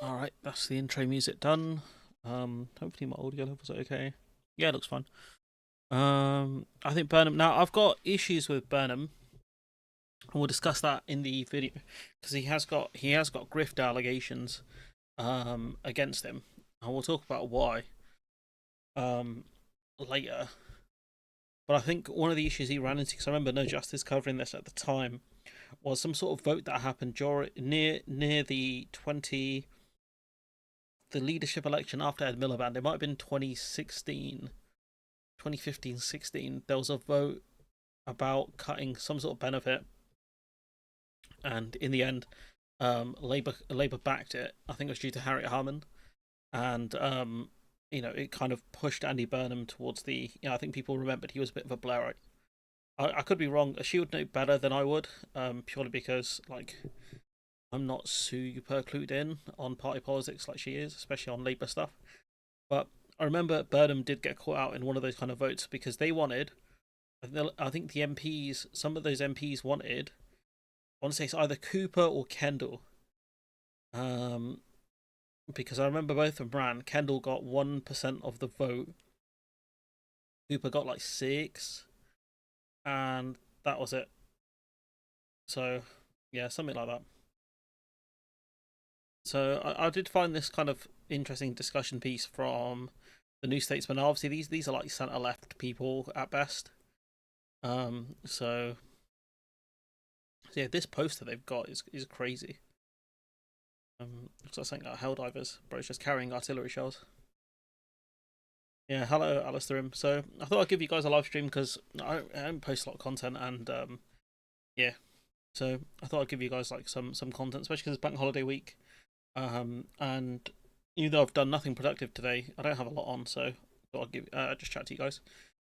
All right, that's the intro music done. Hopefully my audio levels are okay. Yeah, it looks fine. I think Burnham. Now I've got issues with Burnham, and we'll discuss that in the video because he has got grift allegations against him, and we'll talk about why later. But I think one of the issues he ran into, because I remember No Justice covering this at the time, was some sort of vote that happened near the leadership election after Ed Miliband. It might have been 2016, 2015, 16. There was a vote about cutting some sort of benefit, and in the end, Labour backed it. I think it was due to Harriet Harman, and it kind of pushed Andy Burnham towards the. I think people remembered he was a bit of a Blairite. I could be wrong. She would know better than I would, purely because I'm not super clued in on party politics like she is, especially on Labour stuff. But I remember Burnham did get caught out in one of those kind of votes because they wanted. I think the MPs, some of those MPs wanted. I want to say it's either Cooper or Kendall. Because I remember both of them ran. Kendall got 1% of the vote. Cooper got like 6, and that was it. So yeah, something like that. So I did find this kind of interesting discussion piece from the New Statesman. Obviously, these are like centre left people at best. So yeah, this poster they've got is crazy. Looks like something like Helldivers, but it's just carrying artillery shells. Yeah, hello, Alistair. So I thought I'd give you guys a live stream because I don't post a lot of content, and yeah, so I thought I'd give you guys like some content, especially because it's bank holiday week. And even though I've done nothing productive today, I don't have a lot on, so I thought I'd just chat to you guys.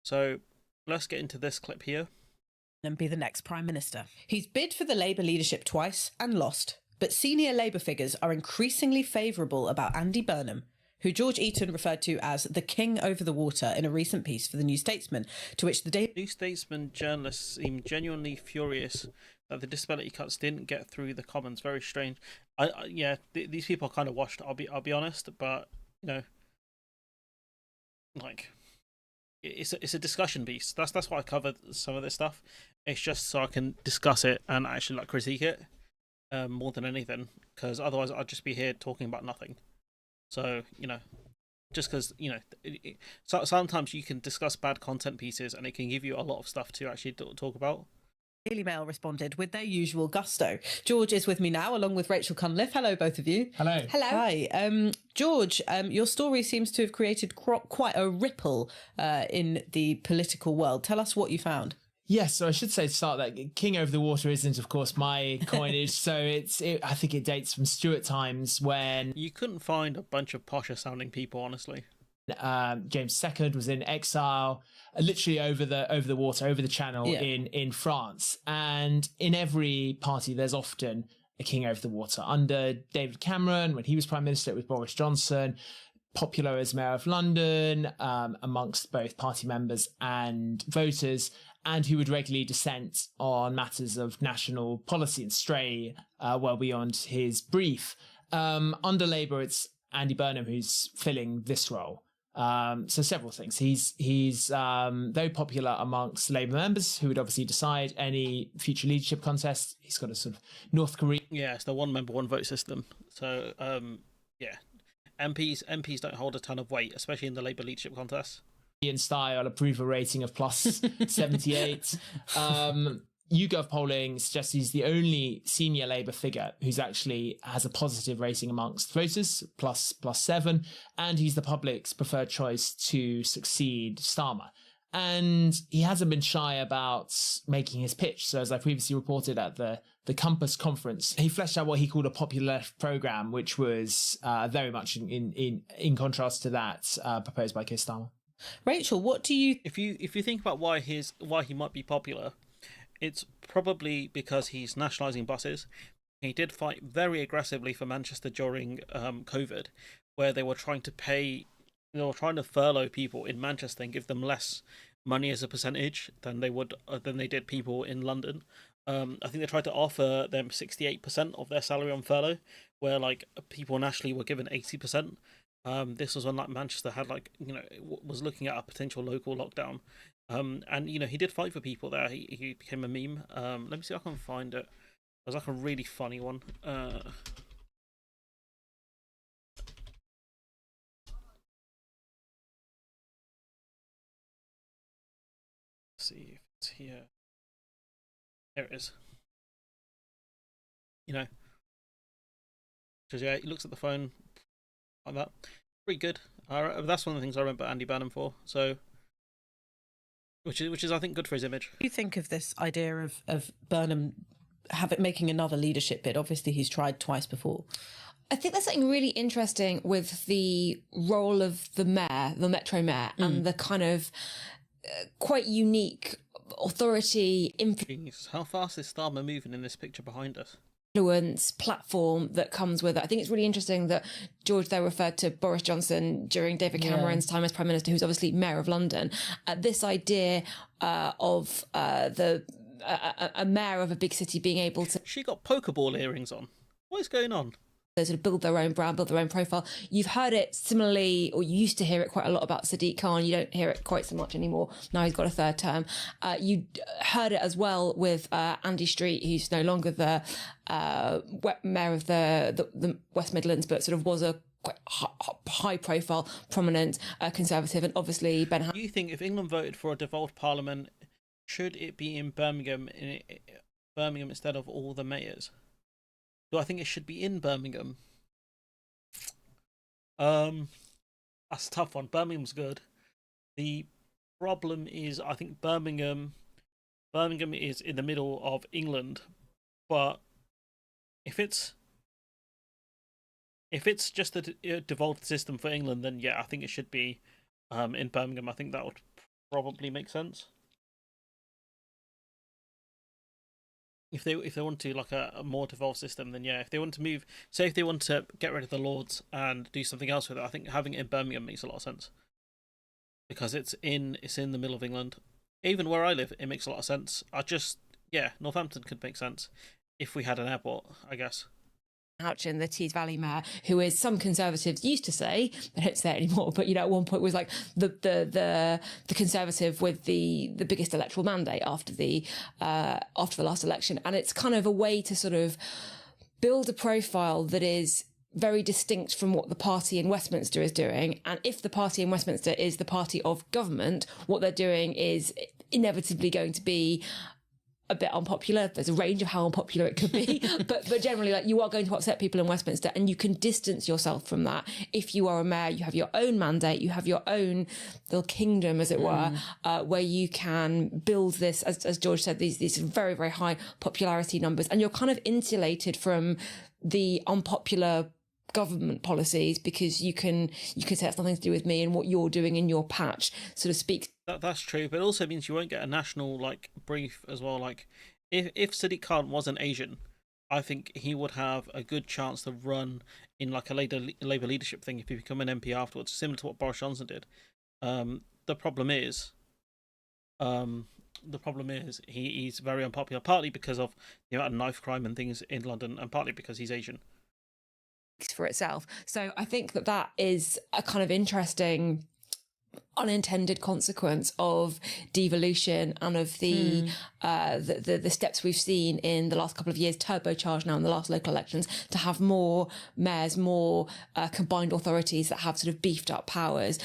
So let's get into this clip here. And be the next Prime Minister. He's bid for the Labour leadership twice and lost, but senior Labour figures are increasingly favourable about Andy Burnham, who George Eaton referred to as the king over the water in a recent piece for the New Statesman, to which the New Statesman journalists seemed genuinely furious that the disability cuts didn't get through the Commons. Very strange. These people are kind of washed. I'll be honest, but like it's a discussion piece. That's why I covered some of this stuff. It's just so I can discuss it and actually like critique it more than anything, because otherwise I'd just be here talking about nothing. So just because so sometimes you can discuss bad content pieces and it can give you a lot of stuff to actually talk about. Daily Mail responded with their usual gusto. George is with me now, along with Rachel Cunliffe. Hello, both of you. Hello. Hello. Hi. George, your story seems to have created quite a ripple in the political world. Tell us what you found. Yes, so I should say to start that King Over the Water isn't, of course, my coinage. So I think it dates from Stuart times when You couldn't find a bunch of posher sounding people, honestly. James II was in exile, literally over the water, over the channel in France. And in every party, there's often a king over the water. Under David Cameron, when he was Prime Minister, it was Boris Johnson. Popular as Mayor of London, amongst both party members and voters, and who would regularly dissent on matters of national policy and stray well beyond his brief. Under Labour, it's Andy Burnham who's filling this role. So several things. He's very popular amongst Labour members who would obviously decide any future leadership contest. He's got a sort of North Korea. Yeah, it's the one member, one vote system. So yeah. MPs don't hold a ton of weight, especially in the Labour leadership contest. In style, approval rating of plus 78. YouGov polling suggests he's the only senior Labour figure who's actually has a positive rating amongst voters, plus 7, and he's the public's preferred choice to succeed Starmer. And he hasn't been shy about making his pitch. So as I previously reported at the Compass conference, he fleshed out what he called a popular left programme, which was very much in contrast to that proposed by Keir Starmer. Rachel, what do you... If you think about why he might be popular, it's probably because he's nationalising buses. He did fight very aggressively for Manchester during COVID, where they were trying to furlough people in Manchester and give them less money as a percentage than they did people in London. I think they tried to offer them 68% of their salary on furlough, where like people nationally were given 80%. This was when like Manchester had like was looking at a potential local lockdown, and he did fight for people there. He became a meme. Let me see if I can find it. It was like a really funny one. See if it's here. There it is. Because yeah, he looks at the phone like that. Pretty good. That's one of the things I remember Andy Burnham for. So, which is I think good for his image. What do you think of this idea of Burnham making another leadership bid? Obviously, he's tried twice before. I think there's something really interesting with the role of the mayor, the Metro Mayor, and the kind of quite unique authority, Jeez, how fast is Starmer moving in this picture behind us? influence platform that comes with it. I think it's really interesting that George there referred to Boris Johnson during David Cameron's time as Prime Minister, who's obviously Mayor of London. This idea of a mayor of a big city being able to... She got Pokeball earrings on. What is going on? They sort of build their own brand, build their own profile. You've heard it similarly, or you used to hear it quite a lot about Sadiq Khan. You don't hear it quite so much anymore. Now he's got a third term. You heard it as well with Andy Street, who's no longer the mayor of the West Midlands, but sort of was a quite high-profile, prominent Conservative, and obviously Ben. Do you think if England voted for a devolved parliament, should it be in Birmingham instead of all the mayors? Do I think it should be in Birmingham? That's a tough one. Birmingham's good. The problem is, I think Birmingham is in the middle of England, but if it's just a devolved system for England, then yeah, I think it should be in Birmingham. I think that would probably make sense. If they want to like a more devolved system, then yeah. If they want to move, say if they want to get rid of the Lords and do something else with it, I think having it in Birmingham makes a lot of sense because it's in the middle of England. Even where I live, it makes a lot of sense. Northampton could make sense if we had an airport, I guess. Houchin, the Tees Valley mayor, who is some Conservatives used to say, they don't say it anymore, but at one point was like the Conservative with the biggest electoral mandate after the last election, and it's kind of a way to sort of build a profile that is very distinct from what the party in Westminster is doing. And if the party in Westminster is the party of government, what they're doing is inevitably going to be a bit unpopular. There's a range of how unpopular it could be, but generally, like, you are going to upset people in Westminster, and you can distance yourself from that. If you are a mayor, you have your own mandate, you have your own little kingdom, as it were, where you can build this, as George said, these very, very high popularity numbers, and you're kind of insulated from the unpopular government policies because you can say it's nothing to do with me, and what you're doing in your patch sort of speaks. That's true, but it also means you won't get a national brief as well. Like if Sadiq Khan wasn't Asian, I think he would have a good chance to run in like a Labour leadership thing if he become an MP afterwards, similar to what Boris Johnson did. The problem is he's very unpopular, partly because of the amount of knife crime and things in London, and partly because he's Asian. For itself. So I think that is a kind of interesting unintended consequence of devolution and of the steps we've seen in the last couple of years, turbocharged now in the last local elections, to have more mayors, more combined authorities that have sort of beefed up powers.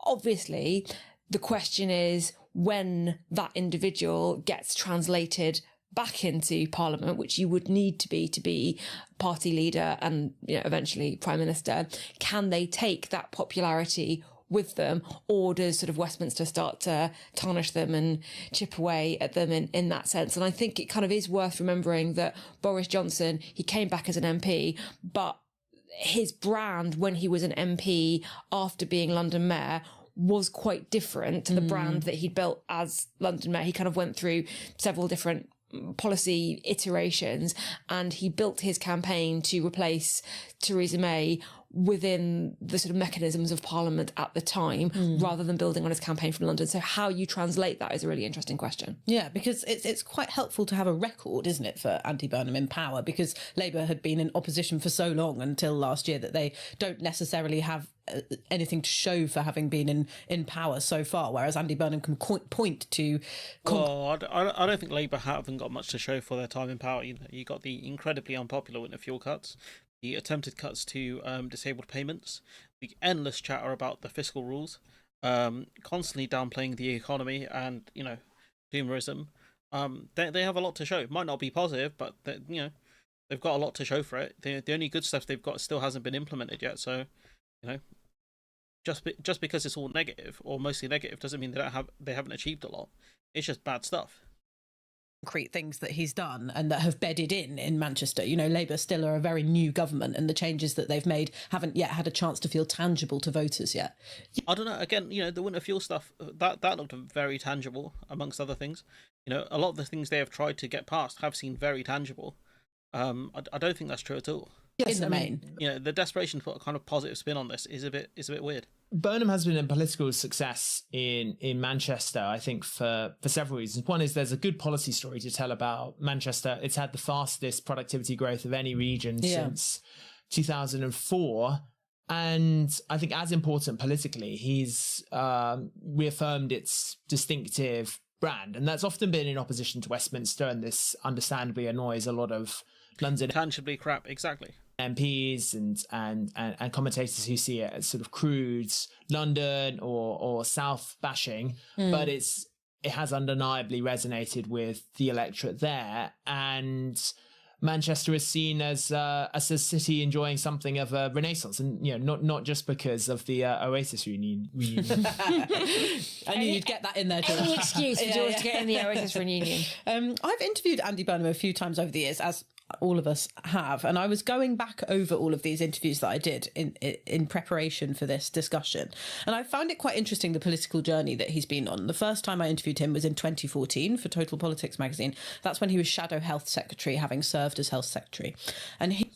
Obviously, the question is when that individual gets translated back into Parliament, which you would need to be party leader and eventually Prime Minister, can they take that popularity with them, or does sort of Westminster start to tarnish them and chip away at them in that sense? And I think it kind of is worth remembering that Boris Johnson, he came back as an MP, but his brand when he was an MP after being London Mayor was quite different to the brand that he'd built as London Mayor. He kind of went through several different policy iterations, and he built his campaign to replace Theresa May within the sort of mechanisms of Parliament at the time, rather than building on his campaign from London. So how you translate that is a really interesting question. Yeah, because it's quite helpful to have a record, isn't it, for Andy Burnham in power, because Labour had been in opposition for so long until last year that they don't necessarily have anything to show for having been in power so far, whereas Andy Burnham can point to... Well, I don't think Labour haven't got much to show for their time in power. You got the incredibly unpopular winter fuel cuts, the attempted cuts to disabled payments, the endless chatter about the fiscal rules, constantly downplaying the economy and, doomerism. They have a lot to show. It might not be positive, but they've got a lot to show for it. The only good stuff they've got still hasn't been implemented yet. So, just because it's all negative or mostly negative doesn't mean they haven't achieved a lot. It's just bad stuff. Concrete things that he's done and that have bedded in Manchester. Labour still are a very new government, and the changes that they've made haven't yet had a chance to feel tangible to voters yet. I don't know. Again, the winter fuel stuff, that looked very tangible, amongst other things. A lot of the things they have tried to get past have seemed very tangible. I don't think that's true at all. Yes, in the main. The desperation to put a kind of positive spin on this is a bit weird. Burnham has been a political success in Manchester, I think, for several reasons. One is there's a good policy story to tell about Manchester. It's had the fastest productivity growth of any region since 2004. And I think as important politically, he's reaffirmed its distinctive brand. And that's often been in opposition to Westminster, and this understandably annoys a lot of London tangibly crap, exactly. MPs and commentators who see it as sort of crude London or South bashing, but it has undeniably resonated with the electorate there, and Manchester is seen as a city enjoying something of a renaissance, and not just because of the Oasis reunion. I knew you'd get that in there, George. Any excuse for George to get in the Oasis reunion. I've interviewed Andy Burnham a few times over the years, as all of us have, and I was going back over all of these interviews that I did in preparation for this discussion, and I found it quite interesting, the political journey that he's been on. The first time I interviewed him was in 2014 for Total Politics magazine. That's when he was Shadow Health Secretary, having served as Health Secretary, and he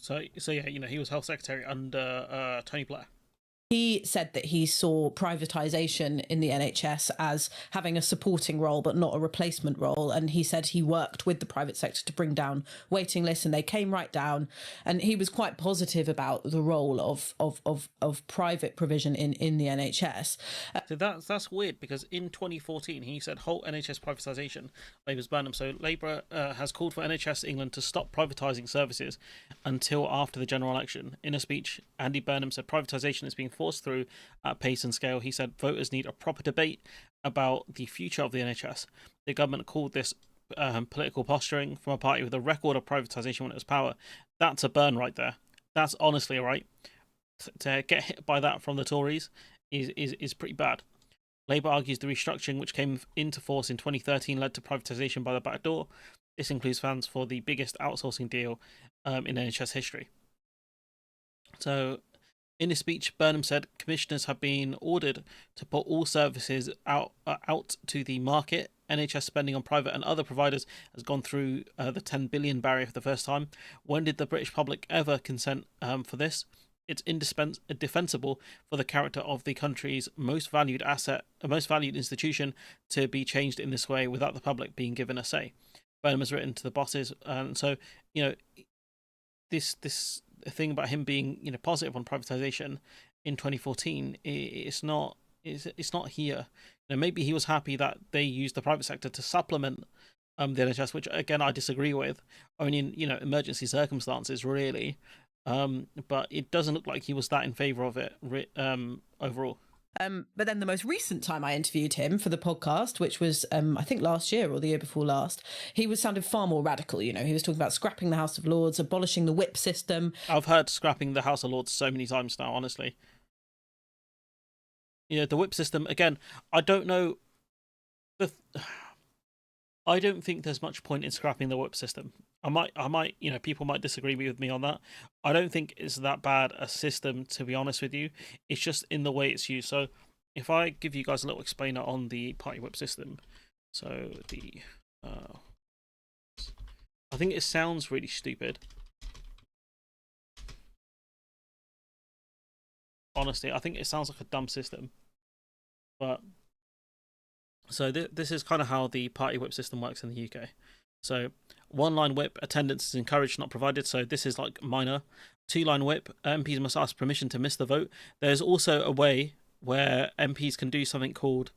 was Health Secretary under Tony Blair. He said that he saw privatisation in the NHS as having a supporting role but not a replacement role, and he said he worked with the private sector to bring down waiting lists, and they came right down, and he was quite positive about the role of private provision in the NHS. So that's weird, because in 2014 he said halt NHS privatisation, Labour's Burnham. So Labour has called for NHS England to stop privatising services until after the general election. In a speech, Andy Burnham said privatisation is being forced through at pace and scale. He said voters need a proper debate about the future of the NHS. The government called this political posturing from a party with a record of privatisation when it was power. That's a burn right there. That's honestly a right. To get hit by that from the Tories is pretty bad. Labour argues the restructuring which came into force in 2013 led to privatisation by the back door. This includes funds for the biggest outsourcing deal in NHS history. So, in his speech, Burnham said commissioners have been ordered to put all services out to the market. NHS spending on private and other providers has gone through the 10 billion barrier for the first time. When did the British public ever consent for this? It's indefensible for the character of the country's most valued asset, most valued institution, to be changed in this way without the public being given a say. Burnham has written to the bosses, and so this thing about him being positive on privatisation in 2014, it's not here. Maybe he was happy that they used the private sector to supplement the NHS, which again I disagree with, only in emergency circumstances really. But it doesn't look like he was that in favour of it overall. But then the most recent time I interviewed him for the podcast, which was I think last year or the year before last, he sounded far more radical. He was talking about scrapping the House of Lords, abolishing the whip system. I've heard scrapping the House of Lords so many times now, honestly. The whip system, again, I don't know. I don't think there's much point in scrapping the whip system. I might, people might disagree with me on that. I don't think it's that bad a system, to be honest with you. It's just in the way it's used. So if I give you guys a little explainer on the party whip system. So the I think it sounds really stupid. Honestly, I think it sounds like a dumb system. But so this is kind of how the party whip system works in the UK. So 1-line whip, attendance is encouraged, not provided. So this is like minor. 2-line whip, MPs must ask permission to miss the vote. There's also a way where MPs can do something called,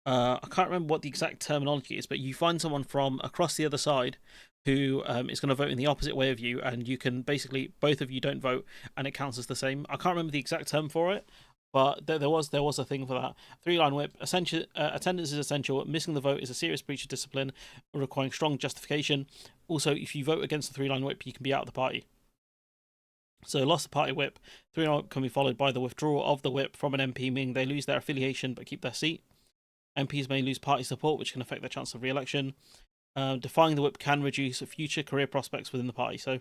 I can't remember what the exact terminology is, but you find someone from across the other side who is going to vote in the opposite way of you, and you can basically, both of you don't vote, and it counts as the same. I can't remember the exact term for it, but there was a thing for that. 3-line whip, attendance is essential. Missing the vote is a serious breach of discipline, requiring strong justification. Also, if you vote against the 3-line whip, you can be out of the party. So loss of party whip, 3-line whip can be followed by the withdrawal of the whip from an MP, meaning they lose their affiliation but keep their seat. MPs may lose party support, which can affect their chance of re-election. Defying the whip can reduce future career prospects within the party. So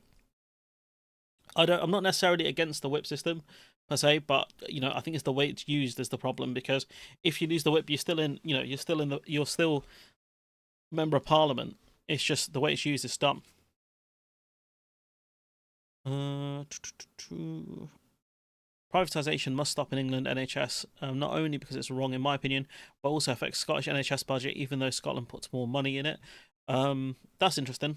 I'm not necessarily against the whip system per se, but I think it's the way it's used is the problem, because if you lose the whip, you're still member of parliament. It's just the way it's used is dumb. Privatisation must stop in England NHS, not only because it's wrong in my opinion, but also affects Scottish NHS budget, even though Scotland puts more money in it. That's interesting.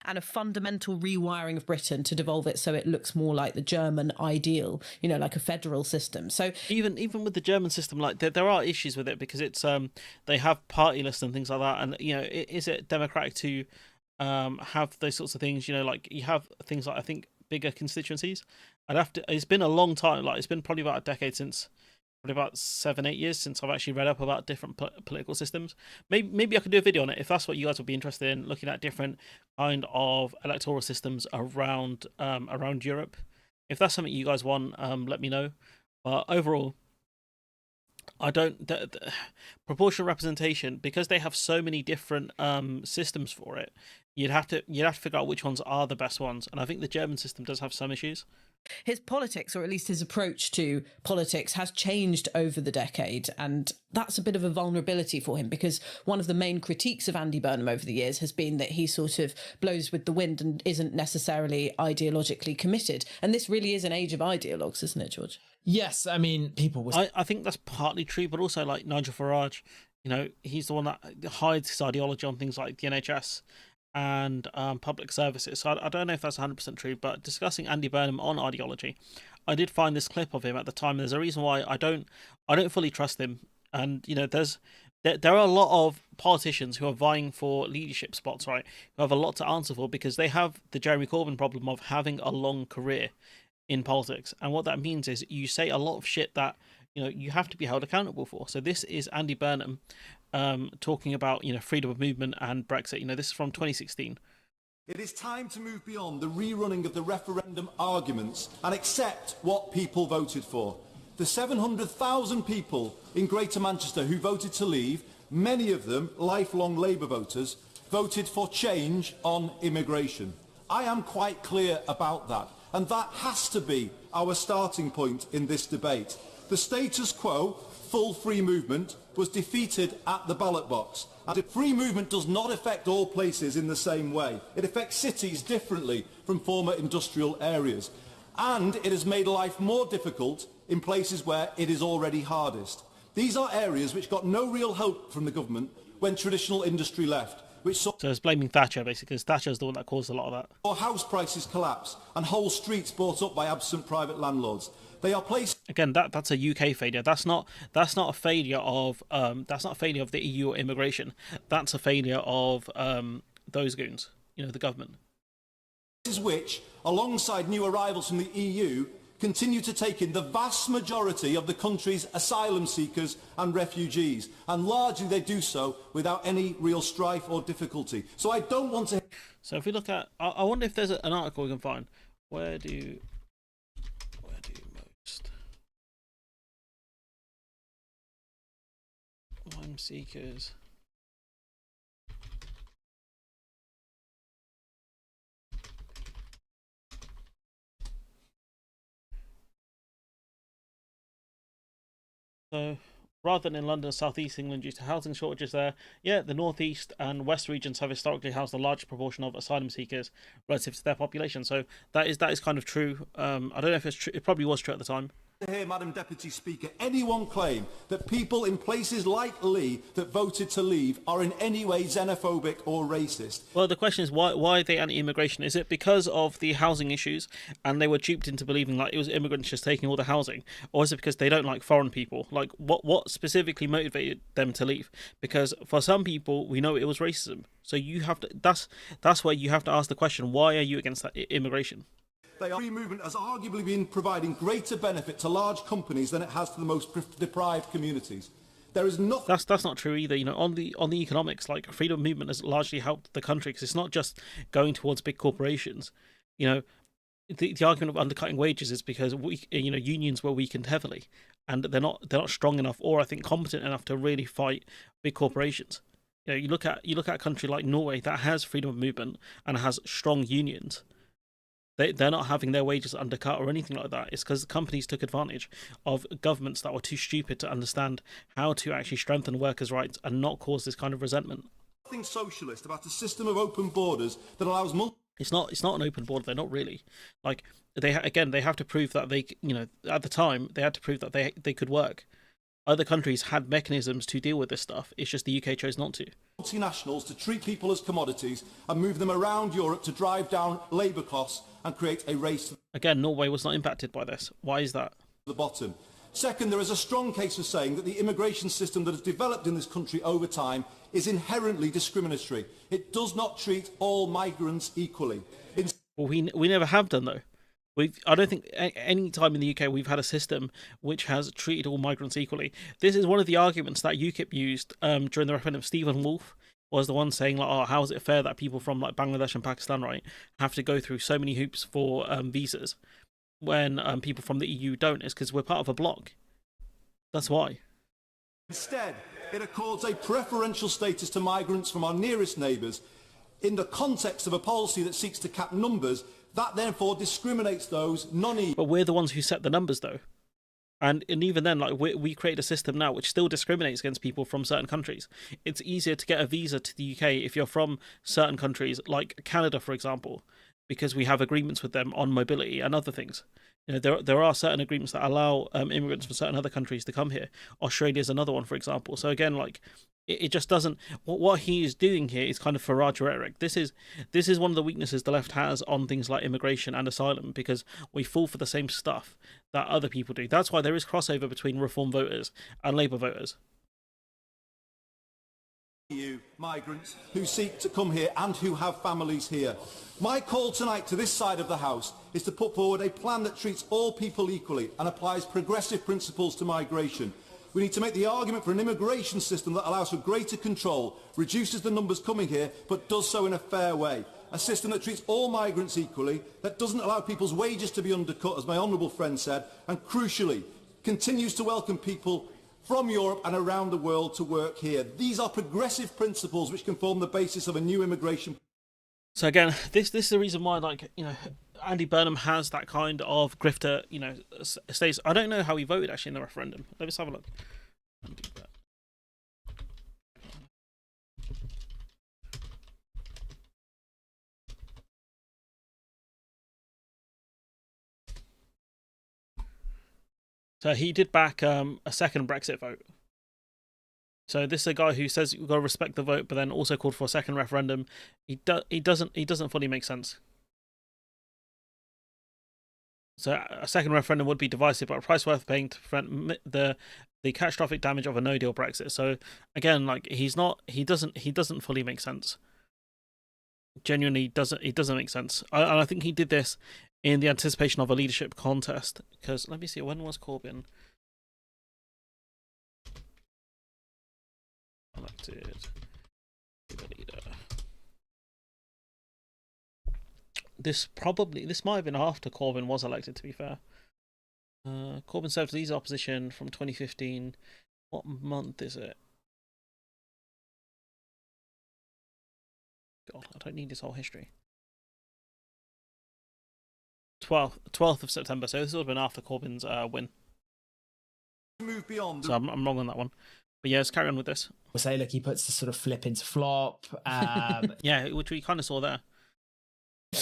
And a fundamental rewiring of Britain to devolve it so it looks more like the German ideal, like a federal system. So even with the German system, like there are issues with it, because it's they have party lists and things like that, and is it democratic to have those sorts of things? Like you have things like, I think, bigger constituencies. It's been a long time, like it's been probably about a decade since, probably about 7-8 years since I've actually read up about different political systems. Maybe I could do a video on it if that's what you guys would be interested in, looking at different kind of electoral systems around Europe. If that's something you guys want, let me know. But overall, I don't proportional representation, because they have so many different systems for it. You'd have to figure out which ones are the best ones, and I think the German system does have some issues. His politics, or at least his approach to politics, has changed over the decade, and that's a bit of a vulnerability for him, because one of the main critiques of Andy Burnham over the years has been that he sort of blows with the wind and isn't necessarily ideologically committed. And this really is an age of ideologues, isn't it, George? Yes, I mean, people will... I think that's partly true, but also like Nigel Farage, he's the one that hides his ideology on things like the NHS and public services. So I don't know if that's 100% true, but discussing Andy Burnham on ideology, I did find this clip of him at the time. There's a reason why I don't fully trust him, and there are a lot of politicians who are vying for leadership spots, right, who have a lot to answer for, because they have the Jeremy Corbyn problem of having a long career in politics, and what that means is you say a lot of shit that you have to be held accountable for. So this is Andy Burnham talking about freedom of movement and Brexit. This is from 2016. It is time to move beyond the rerunning of the referendum arguments and accept what people voted for. The 700,000 people in Greater Manchester who voted to leave, many of them lifelong Labour voters, voted for change on immigration. I am quite clear about that, and that has to be our starting point in this debate. The status quo, full free movement, was defeated at the ballot box. And free movement does not affect all places in the same way. It affects cities differently from former industrial areas. And it has made life more difficult in places where it is already hardest. These are areas which got no real help from the government when traditional industry left. So it's blaming Thatcher, basically, because Thatcher's the one that caused a lot of that. Or house prices collapse and whole streets bought up by absent private landlords. They are places. Again, that's a UK failure. That's not a failure of the EU or immigration. That's a failure of those goons, the government. Which, alongside new arrivals from the EU, continue to take in the vast majority of the country's asylum seekers and refugees, and largely they do so without any real strife or difficulty. So I don't want to... So if we look at... I wonder if there's an article we can find. Where do most asylum seekers... So rather than in London and South East England due to housing shortages there. Yeah, the North East and West regions have historically housed a large proportion of asylum seekers relative to their population. So that is kind of true. I don't know if it's true. It probably was true at the time. To hear, Madam Deputy Speaker, anyone claim that people in places like Lee that voted to leave are in any way xenophobic or racist. Well, the question is why are they anti-immigration? Is it because of the housing issues and they were duped into believing like it was immigrants just taking all the housing, or is it because they don't like foreign people? Like what specifically motivated them to leave? Because for some people we know it was racism. So you have to that's where you have to ask the question, why are you against that immigration? Free movement has arguably been providing greater benefit to large companies than it has to the most deprived communities. There is nothing. That's not true either. You know, on the economics, like freedom of movement has largely helped the country because it's not just going towards big corporations. You know, the argument of undercutting wages is because unions were weakened heavily, and they're not strong enough or I think competent enough to really fight big corporations. You know, you look at a country like Norway that has freedom of movement and has strong unions. They're not having their wages undercut or anything like that. It's because the companies took advantage of governments that were too stupid to understand how to actually strengthen workers' rights and not cause this kind of resentment. Nothing socialist about a system of open borders that allows It's not an open border. They're not really. Like they have to prove that they, you know, at the time they had to prove that they could work. Other countries had mechanisms to deal with this stuff. It's just the UK chose not to. Multinationals to treat people as commodities and move them around Europe to drive down labour costs and create a race to Again, Norway was not impacted by this. Why is that? the bottom. Second, there is a strong case for saying that the immigration system that has developed in this country over time is inherently discriminatory. It does not treat all migrants equally. Well, we never have done though. I don't think any time in the UK we've had a system which has treated all migrants equally. This is one of the arguments that UKIP used during the referendum. Stephen Wolfe was the one saying like, "Oh, how is it fair that people from like Bangladesh and Pakistan, right, have to go through so many hoops for visas when people from the EU don't?" It's because we're part of a bloc. That's why. Instead, it accords a preferential status to migrants from our nearest neighbours in the context of a policy that seeks to cap numbers. That therefore discriminates those non-EU. But we're the ones who set the numbers, though, and even then, like we create a system now which still discriminates against people from certain countries. It's easier to get a visa to the UK if you're from certain countries, like Canada, for example, because we have agreements with them on mobility and other things. You know, there are certain agreements that allow immigrants from certain other countries to come here. Australia is another one, for example. So again, like it just doesn't. What he is doing here is kind of Farage rhetoric. This is one of the weaknesses the left has on things like immigration and asylum, because we fall for the same stuff that other people do. That's why there is crossover between Reform voters and Labour voters. EU migrants who seek to come here and who have families here. My call tonight to this side of the House is to put forward a plan that treats all people equally and applies progressive principles to migration. We need to make the argument for an immigration system that allows for greater control, reduces the numbers coming here, but does so in a fair way. A system that treats all migrants equally, that doesn't allow people's wages to be undercut, as my honourable friend said, and crucially, continues to welcome people from Europe and around the world to work here. These are progressive principles which can form the basis of a new immigration. So again, this is the reason why, like, you know, Andy Burnham has that kind of grifter, you know, status. I don't know how he voted actually in the referendum. Let's have a look. So he did back a second Brexit vote. So this is a guy who says you've got to respect the vote, but then also called for a second referendum. He doesn't fully make sense. So a second referendum would be divisive, but a price worth paying to prevent the catastrophic damage of a no-deal Brexit. So again, like he doesn't fully make sense. Genuinely doesn't make sense. And I think he did this in the anticipation of a leadership contest. Because let me see, when was Corbyn elected to the leader? This might have been after Corbyn was elected, to be fair. Corbyn served as leader opposition from 2015. What month is it? God, I don't need this whole history. 12th of September, so this would have been after Corbyn's win. move beyond. So I'm wrong on that one. But yeah, let's carry on with this. We'll say, look, he puts the sort of flip into flop. Yeah, which we kind of saw there.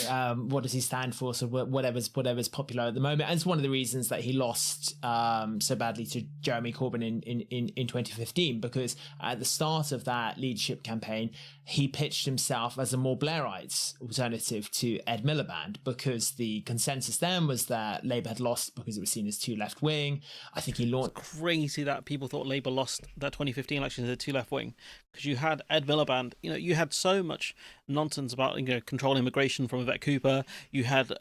What does he stand for? So whatever's popular at the moment, and it's one of the reasons that he lost so badly to Jeremy Corbyn in 2015, because at the start of that leadership campaign, he pitched himself as a more Blairite alternative to Ed Miliband, because the consensus then was that Labour had lost because it was seen as too left wing. I think he launched. It's crazy that people thought Labour lost that 2015 election as a too left wing, because you had Ed Miliband. You had so much nonsense about control immigration from Yvette Cooper. You had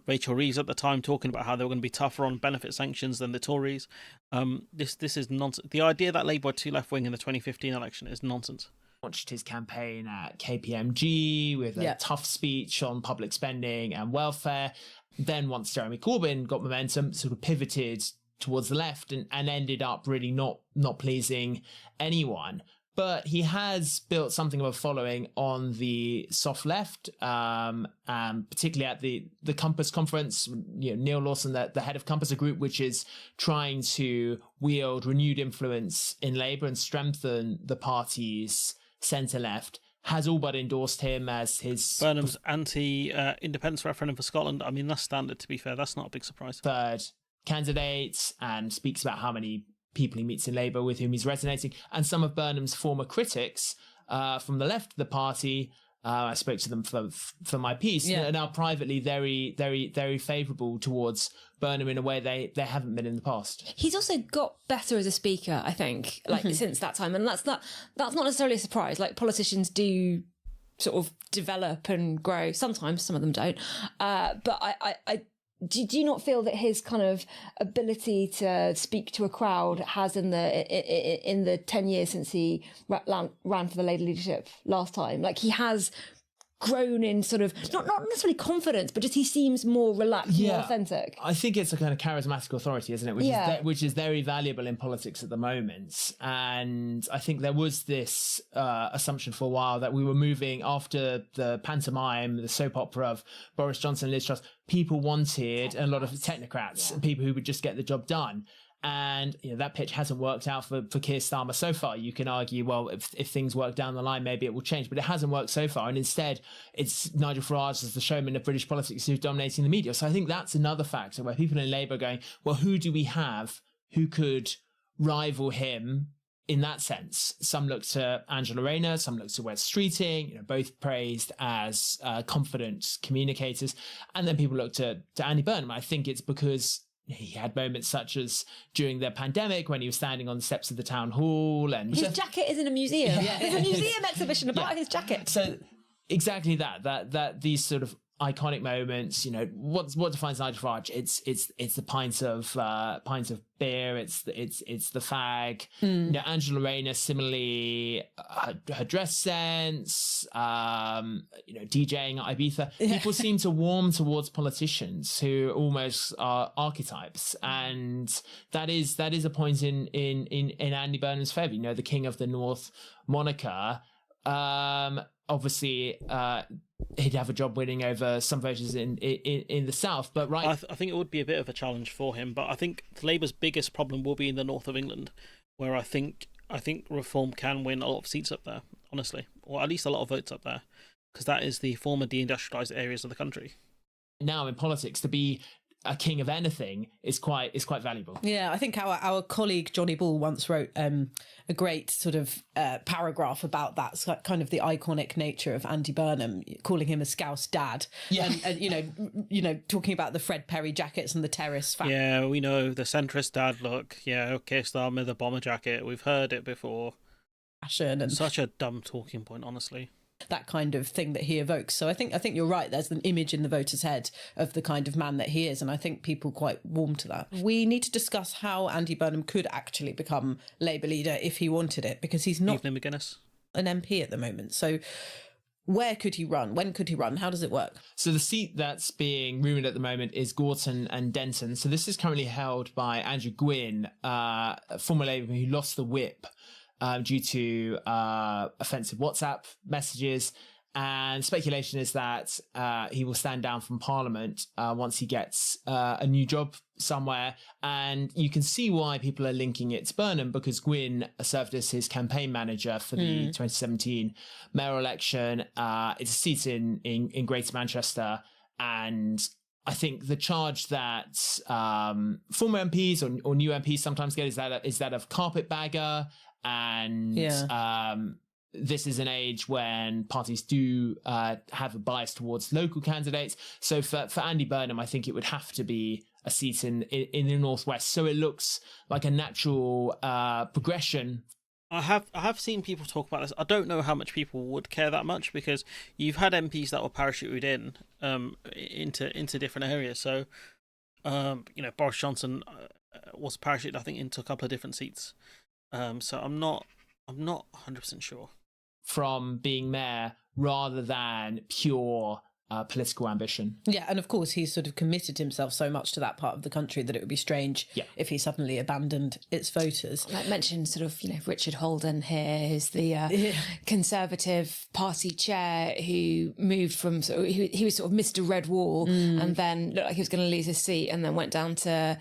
Rachel Reeves at the time talking about how they were going to be tougher on benefit sanctions than the Tories. This is nonsense. The idea that Labour were too left wing in the 2015 election is nonsense. Launched his campaign at KPMG with a tough speech on public spending and welfare. Then once Jeremy Corbyn got momentum, sort of pivoted towards the left and ended up really not pleasing anyone. But he has built something of a following on the soft left, particularly at the Compass conference. Neil Lawson, the head of Compass, a group which is trying to wield renewed influence in Labour and strengthen the party's centre-left, has all but endorsed him as his... Burnham's anti-independence referendum for Scotland. I mean, that's standard, to be fair. That's not a big surprise. Third candidate, and speaks about how many people he meets in Labour with whom he's resonating. And some of Burnham's former critics from the left of the party, I spoke to them for my piece, are now privately very, very, very favourable towards Burnham in a way they haven't been in the past. He's also got better as a speaker, I think, since that time. And that's not necessarily a surprise. Like, politicians do sort of develop and grow. Sometimes, some of them don't. But I do you not feel that his kind of ability to speak to a crowd has in the 10 years since he ran for the Labour leadership last time, like, he has grown in sort of not necessarily confidence, but just he seems more relaxed, more authentic? I think it's a kind of charismatic authority, isn't it? Which is very valuable in politics at the moment. And I think there was this assumption for a while that we were moving after the pantomime, the soap opera of Boris Johnson and Liz Truss. People wanted a lot of technocrats and people who would just get the job done. And that pitch hasn't worked out for Keir Starmer so far. You can argue, well, if things work down the line, maybe it will change, but it hasn't worked so far. And instead, it's Nigel Farage as the showman of British politics who's dominating the media. So I think that's another factor where people in Labour are going, well, who do we have who could rival him in that sense? Some look to Angela Rayner, some look to Wes Streeting, both praised as confident communicators. And then people look to Andy Burnham. I think it's because he had moments such as during the pandemic when he was standing on the steps of the town hall, and his jacket is in a museum. There's a museum exhibition about his jacket. So exactly that these sort of iconic moments, what defines Nigel Farage? It's the pints of beer, it's the fag. Angela Rayner, similarly, her dress sense, DJing at Ibiza. People seem to warm towards politicians who almost are archetypes, and that is a point in Andy Burnham's favour. The King of the North moniker. Obviously, he'd have a job winning over some voters in the south, but I think it would be a bit of a challenge for him. But I think Labour's biggest problem will be in the north of England, where I think Reform can win a lot of seats up there, honestly, or at least a lot of votes up there, because that is the former deindustrialised areas of the country. Now in politics, to be a king of anything is quite valuable. Yeah, I think our colleague Johnny Ball once wrote a great sort of paragraph about that, kind of the iconic nature of Andy Burnham, calling him a Scouse dad. Yeah, and talking about the Fred Perry jackets and the terrace. Yeah, we know the centrist dad look. Yeah, okay, Starmer, the bomber jacket. We've heard it before. Fashion and such a dumb talking point, honestly. That kind of thing that he evokes. So I think you're right. There's an image in the voters' head of the kind of man that he is, and I think people quite warm to that. We need to discuss how Andy Burnham could actually become Labour leader if he wanted it, because he's not an MP at the moment. So where could he run? When could he run? How does it work? So the seat that's being rumoured at the moment is Gorton and Denton. So this is currently held by Andrew Gwynn, former Labour who lost the whip due to offensive WhatsApp messages. And speculation is that he will stand down from Parliament once he gets a new job somewhere. And you can see why people are linking it to Burnham, because Gwyn served as his campaign manager for the 2017 mayoral election. It's a seat in Greater Manchester. And I think the charge that former MPs or new MPs sometimes get is that of carpetbagger. And this is an age when parties do have a bias towards local candidates. So for Andy Burnham, I think it would have to be a seat in the Northwest. So it looks like a natural progression. I have seen people talk about this. I don't know how much people would care that much, because you've had MPs that were parachuted in into different areas. So Boris Johnson was parachuted, I think, into a couple of different seats. So I'm not 100% sure. From being mayor rather than pure political ambition. Yeah, and of course he's sort of committed himself so much to that part of the country that it would be strange if he suddenly abandoned its voters. Like mentioned, sort of, Richard Holden here, who's the Conservative Party chair, who moved from, he was sort of Mr. Red Wall and then looked like he was going to lose his seat and then went down to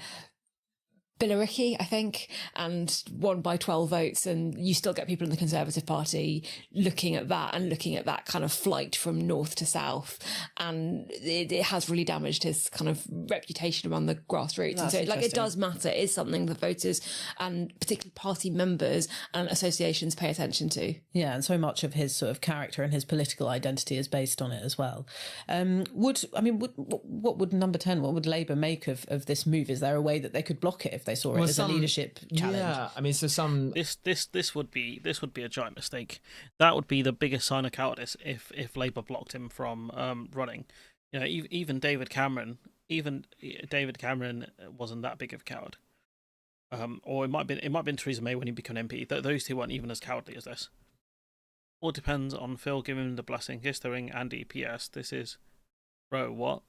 Billericay, I think, and won by 12 votes. And you still get people in the Conservative Party looking at that and looking at that kind of flight from north to south. And it has really damaged his kind of reputation around the grassroots. That's and so it does matter. It is something that voters and particularly party members and associations pay attention to. Yeah, and so much of his sort of character and his political identity is based on it as well. What would Number 10, what would Labour make of this move? Is there a way that they could block it if they saw it as a leadership challenge? Yeah, I mean, so some this would be a giant mistake. That would be the biggest sign of cowardice if Labour blocked him from running. Even David Cameron wasn't that big of a coward. Or it might have been Theresa May when he became MP. Those two weren't even as cowardly as this. All depends on Phil giving him the blessing. Kiss the ring, Andy. P.S. This is, bro, what?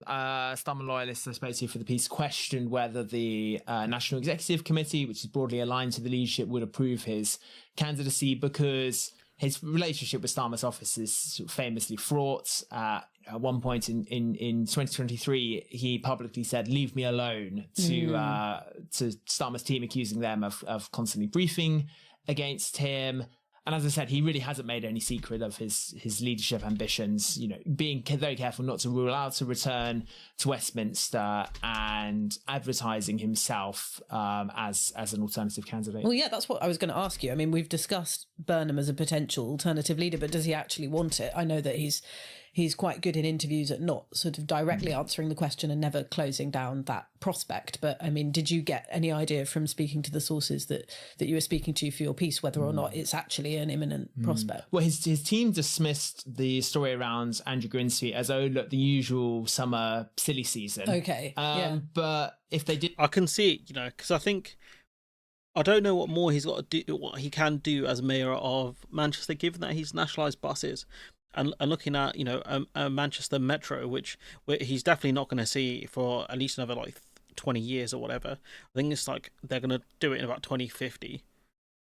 Starmer loyalists I spoke to for the piece questioned whether the National Executive Committee, which is broadly aligned to the leadership, would approve his candidacy, because his relationship with Starmer's office is famously fraught. At one point in 2023, he publicly said, "Leave me alone," to Starmer's team, accusing them of constantly briefing against him. And as I said, he really hasn't made any secret of his leadership ambitions, being very careful not to rule out a return to Westminster and advertising himself as an alternative candidate. Well, yeah, that's what I was going to ask you. I mean, we've discussed Burnham as a potential alternative leader, but does he actually want it? I know that he's quite good in interviews at not sort of directly answering the question and never closing down that prospect. But I mean, did you get any idea from speaking to the sources that you were speaking to for your piece whether or not it's actually an imminent prospect? Well, his team dismissed the story around Andrew Greenspan as, the usual summer silly season. Okay, but if they did, I can see it, because I don't know what more he's got to do, what he can do as mayor of Manchester, given that he's nationalised buses. And looking at, Manchester Metro, which he's definitely not going to see for at least another 20 years or whatever. I think it's they're going to do it in about 2050.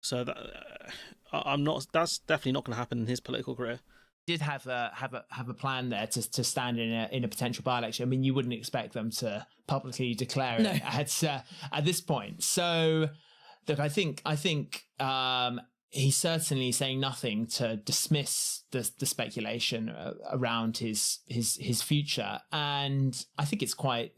So that's definitely not going to happen in his political career. Did have a plan there to stand in a potential by-election. I mean, you wouldn't expect them to publicly declare it at this point. So, look, I think he's certainly saying nothing to dismiss the speculation around his future, and I think it's quite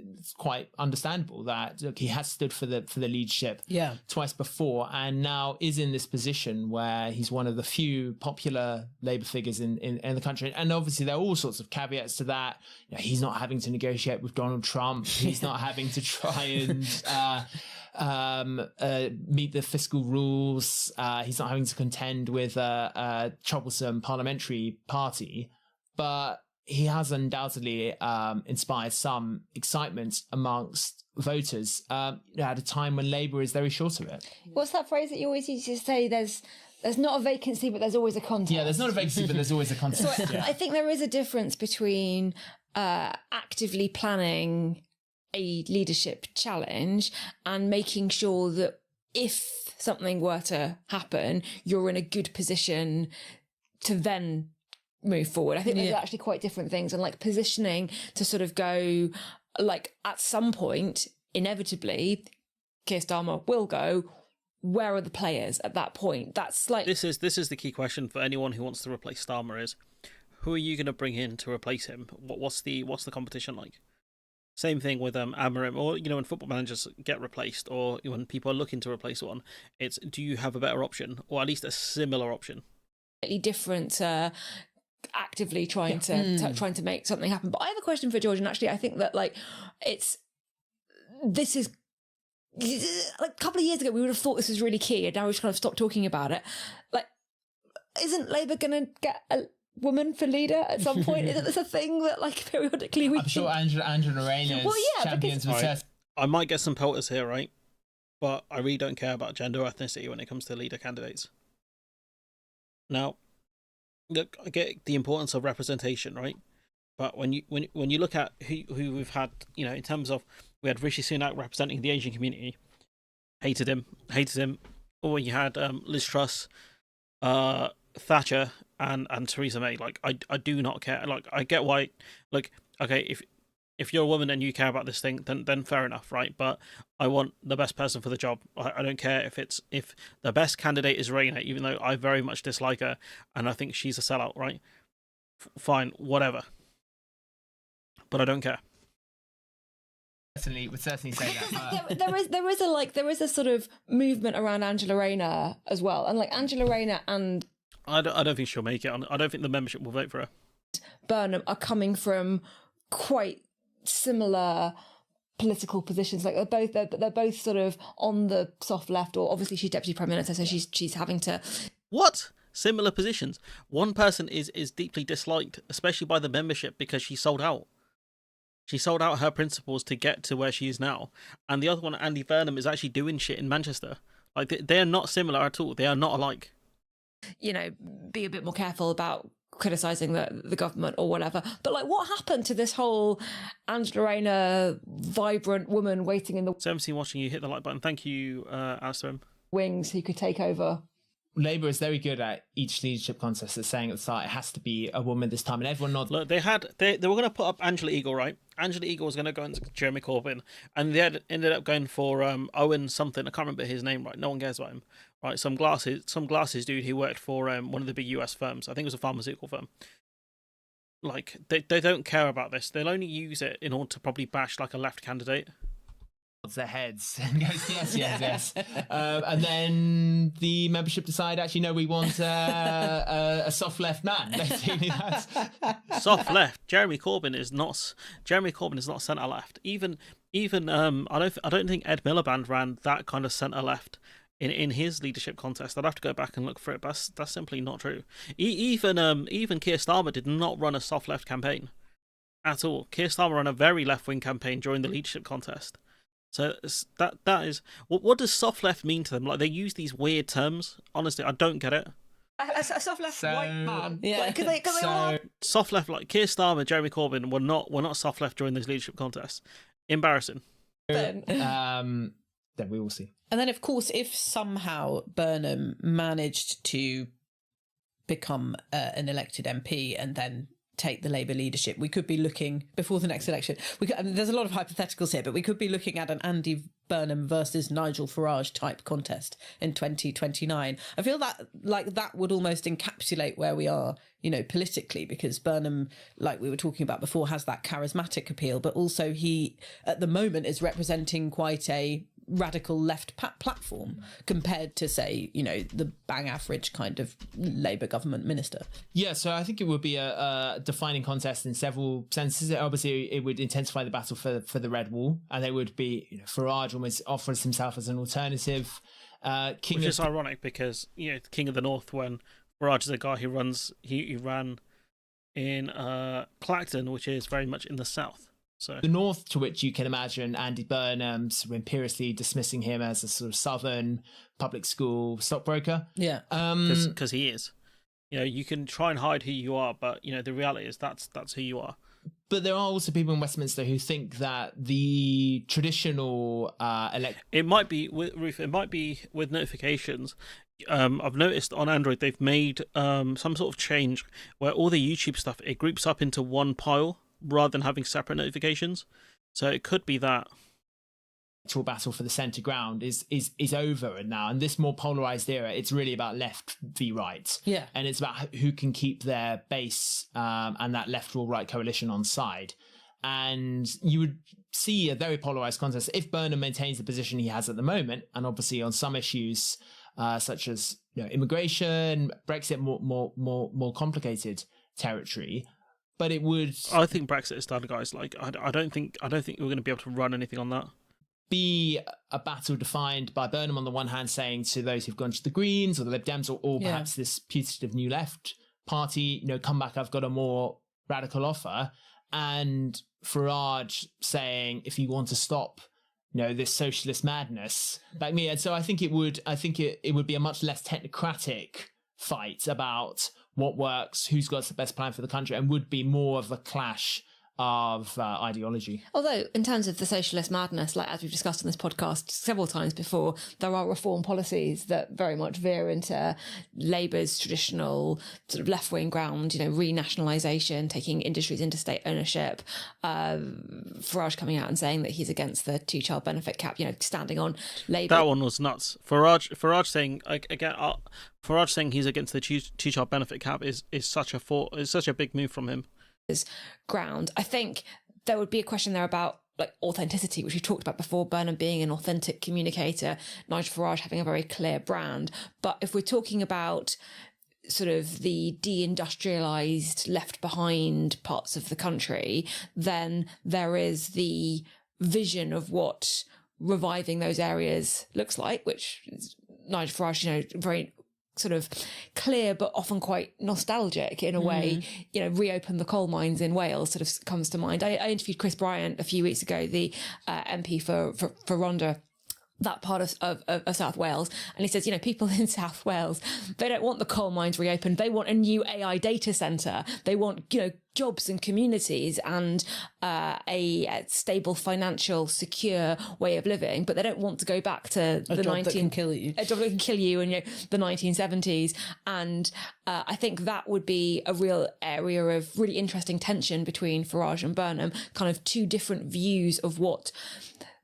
understandable that, look, he has stood for the leadership twice before, and now is in this position where he's one of the few popular Labour figures in the country. And obviously there are all sorts of caveats to that. He's not having to negotiate with Donald Trump. He's not having to try and meet the fiscal rules. He's not having to contend with a troublesome parliamentary party, but he has undoubtedly inspired some excitement amongst voters at a time when Labour is very short of it. What's that phrase that you always used to say? There's not a vacancy, but there's always a contest. Yeah, there's not a vacancy, but there's always a contest. So I think there is a difference between actively planning a leadership challenge and making sure that if something were to happen, you're in a good position to then move forward. I think they're actually quite different things, and like positioning to sort of go, like at some point, inevitably, Keir Starmer will go. Where are the players at that point? That's like this is the key question for anyone who wants to replace Starmer is, who are you going to bring in to replace him? What's the competition like? Same thing with Amarim, or when football managers get replaced, or when people are looking to replace one, it's, do you have a better option, or at least a similar option? Slightly different, actively trying to make something happen. But I have a question for George, and actually, I think that this is like a couple of years ago we would have thought this was really key, and now we've kind of stopped talking about it. Like, isn't Labour going to get a woman for leader at some point? Isn't this a thing that periodically we? I'm sure Angela Rayner champions with right. I might get some pelters here, right? But I really don't care about gender or ethnicity when it comes to leader candidates. Now, look, I get the importance of representation, right? But when you look at who we've had, in terms of, we had Rishi Sunak representing the Asian community, hated him. Or you had Liz Truss, Thatcher, and Theresa May. Like, I do not care. Like, I get why. Like, okay, if you're a woman and you care about this thing, then fair enough, right? But I want the best person for the job. I don't care if the best candidate is Rayner, even though I very much dislike her and I think she's a sellout, right? Fine, whatever. But I don't care. Would certainly say that. There is a sort of movement around Angela Rayner as well, and like Angela Rayner and I don't think she'll make it. I don't think the membership will vote for her. Burnham are coming from quite similar political positions. Like they're both sort of on the soft left, or obviously she's deputy prime minister, so she's having to. What? Similar positions? One person is deeply disliked, especially by the membership, because she sold out. She sold out her principles to get to where she is now. And the other one, Andy Burnham, is actually doing shit in Manchester. Like, they're not similar at all. They are not alike. Be a bit more careful about criticising the government or whatever. But like, what happened to this whole Angela Rayner vibrant woman waiting in the 17 watching you, hit the like button. Thank you, Alistair. wings who could take over? Labour is very good at each leadership contest at saying at the start it has to be a woman this time, and everyone nods. Look, they were going to put up Angela Eagle, right? Angela Eagle was going to go into Jeremy Corbyn, and they ended up going for Owen something. I can't remember his name, right? No one cares about him, right? Some glasses dude who worked for one of the big US firms. I think it was a pharmaceutical firm. Like, they don't care about this. They'll only use it in order to probably bash like a left candidate. Their heads and goes yes. And then the membership decide, actually, no, we want a soft left man. Basically, that's soft left. Jeremy Corbyn is not centre left. Even I don't think Ed Miliband ran that kind of centre left in his leadership contest. I'd have to go back and look for it, but that's simply not true. Even Keir Starmer did not run a soft left campaign at all. Keir Starmer ran a very left wing campaign during the leadership contest. So that is what does soft left mean to them? Like, they use these weird terms. Honestly, I don't get it. A soft left white man, yeah. Soft left, like Keir Starmer, Jeremy Corbyn were not soft left during this leadership contest. Embarrassing. Then we will see. And then, of course, if somehow Burnham managed to become an elected MP and then take the Labour leadership, we could be looking, before the next election, there's a lot of hypotheticals here, but we could be looking at an Andy Burnham versus Nigel Farage type contest in 2029. I feel that would almost encapsulate where we are, politically, because Burnham, like we were talking about before, has that charismatic appeal, but also he, at the moment, is representing quite a radical left platform compared to, say, the bang average kind of Labour government minister. Yeah, so I think it would be a defining contest in several senses. Obviously, it would intensify the battle for the Red Wall, and there would be Farage almost offers himself as an alternative. Which is ironic because King of the North, when Farage is a guy who ran in Clacton, which is very much in the south. So the north, to which you can imagine Andy Burnham sort of imperiously dismissing him as a sort of southern public school stockbroker. Yeah, because he is. You can try and hide who you are, but the reality is that's who you are. But there are also people in Westminster who think that the traditional it might be with Ruth. It might be with notifications. I've noticed on Android they've made some sort of change where all the YouTube stuff, it groups up into one pile rather than having separate notifications. So it could be that. Actual battle for the centre ground is over, and now in this more polarised era, it's really about left v right. Yeah. And it's about who can keep their base and that left or right coalition on side. And you would see a very polarised contest if Burnham maintains the position he has at the moment, and obviously on some issues such as immigration, Brexit, more complicated territory. But it would. I think Brexit is done, guys. Like I don't think we're going to be able to run anything on that. Be a battle defined by Burnham on the one hand saying to those who've gone to the Greens or the Lib Dems or perhaps this putative new left party, come back, I've got a more radical offer. And Farage saying, if you want to stop, this socialist madness, like me. And so I think it would be a much less technocratic fight about what works, who's got the best plan for the country, and would be more of a clash of ideology. Although, in terms of the socialist madness, like as we've discussed on this podcast several times before, there are reform policies that very much veer into Labour's traditional sort of left-wing ground, renationalisation, taking industries into state ownership. Farage coming out and saying that he's against the two-child benefit cap, standing on Labour. That one was nuts. Farage saying, again, Farage saying he's against the two-child benefit cap is such a big move from him. Ground. I think there would be a question there about authenticity, which we talked about before, Burnham being an authentic communicator, Nigel Farage having a very clear brand. But if we're talking about sort of the deindustrialized, left behind parts of the country, then there is the vision of what reviving those areas looks like, which is Nigel Farage, very sort of clear but often quite nostalgic in a way. Reopen the coal mines in Wales sort of comes to mind. I interviewed Chris Bryant a few weeks ago, the MP for Rhondda, that part of South Wales, and he says, people in South Wales, they don't want the coal mines reopened, they want a new AI data centre, they want jobs and communities and a stable, financial, secure way of living, but they don't want to go back to a job that can kill you in the 1970s. And I think that would be a real area of really interesting tension between Farage and Burnham, kind of two different views of what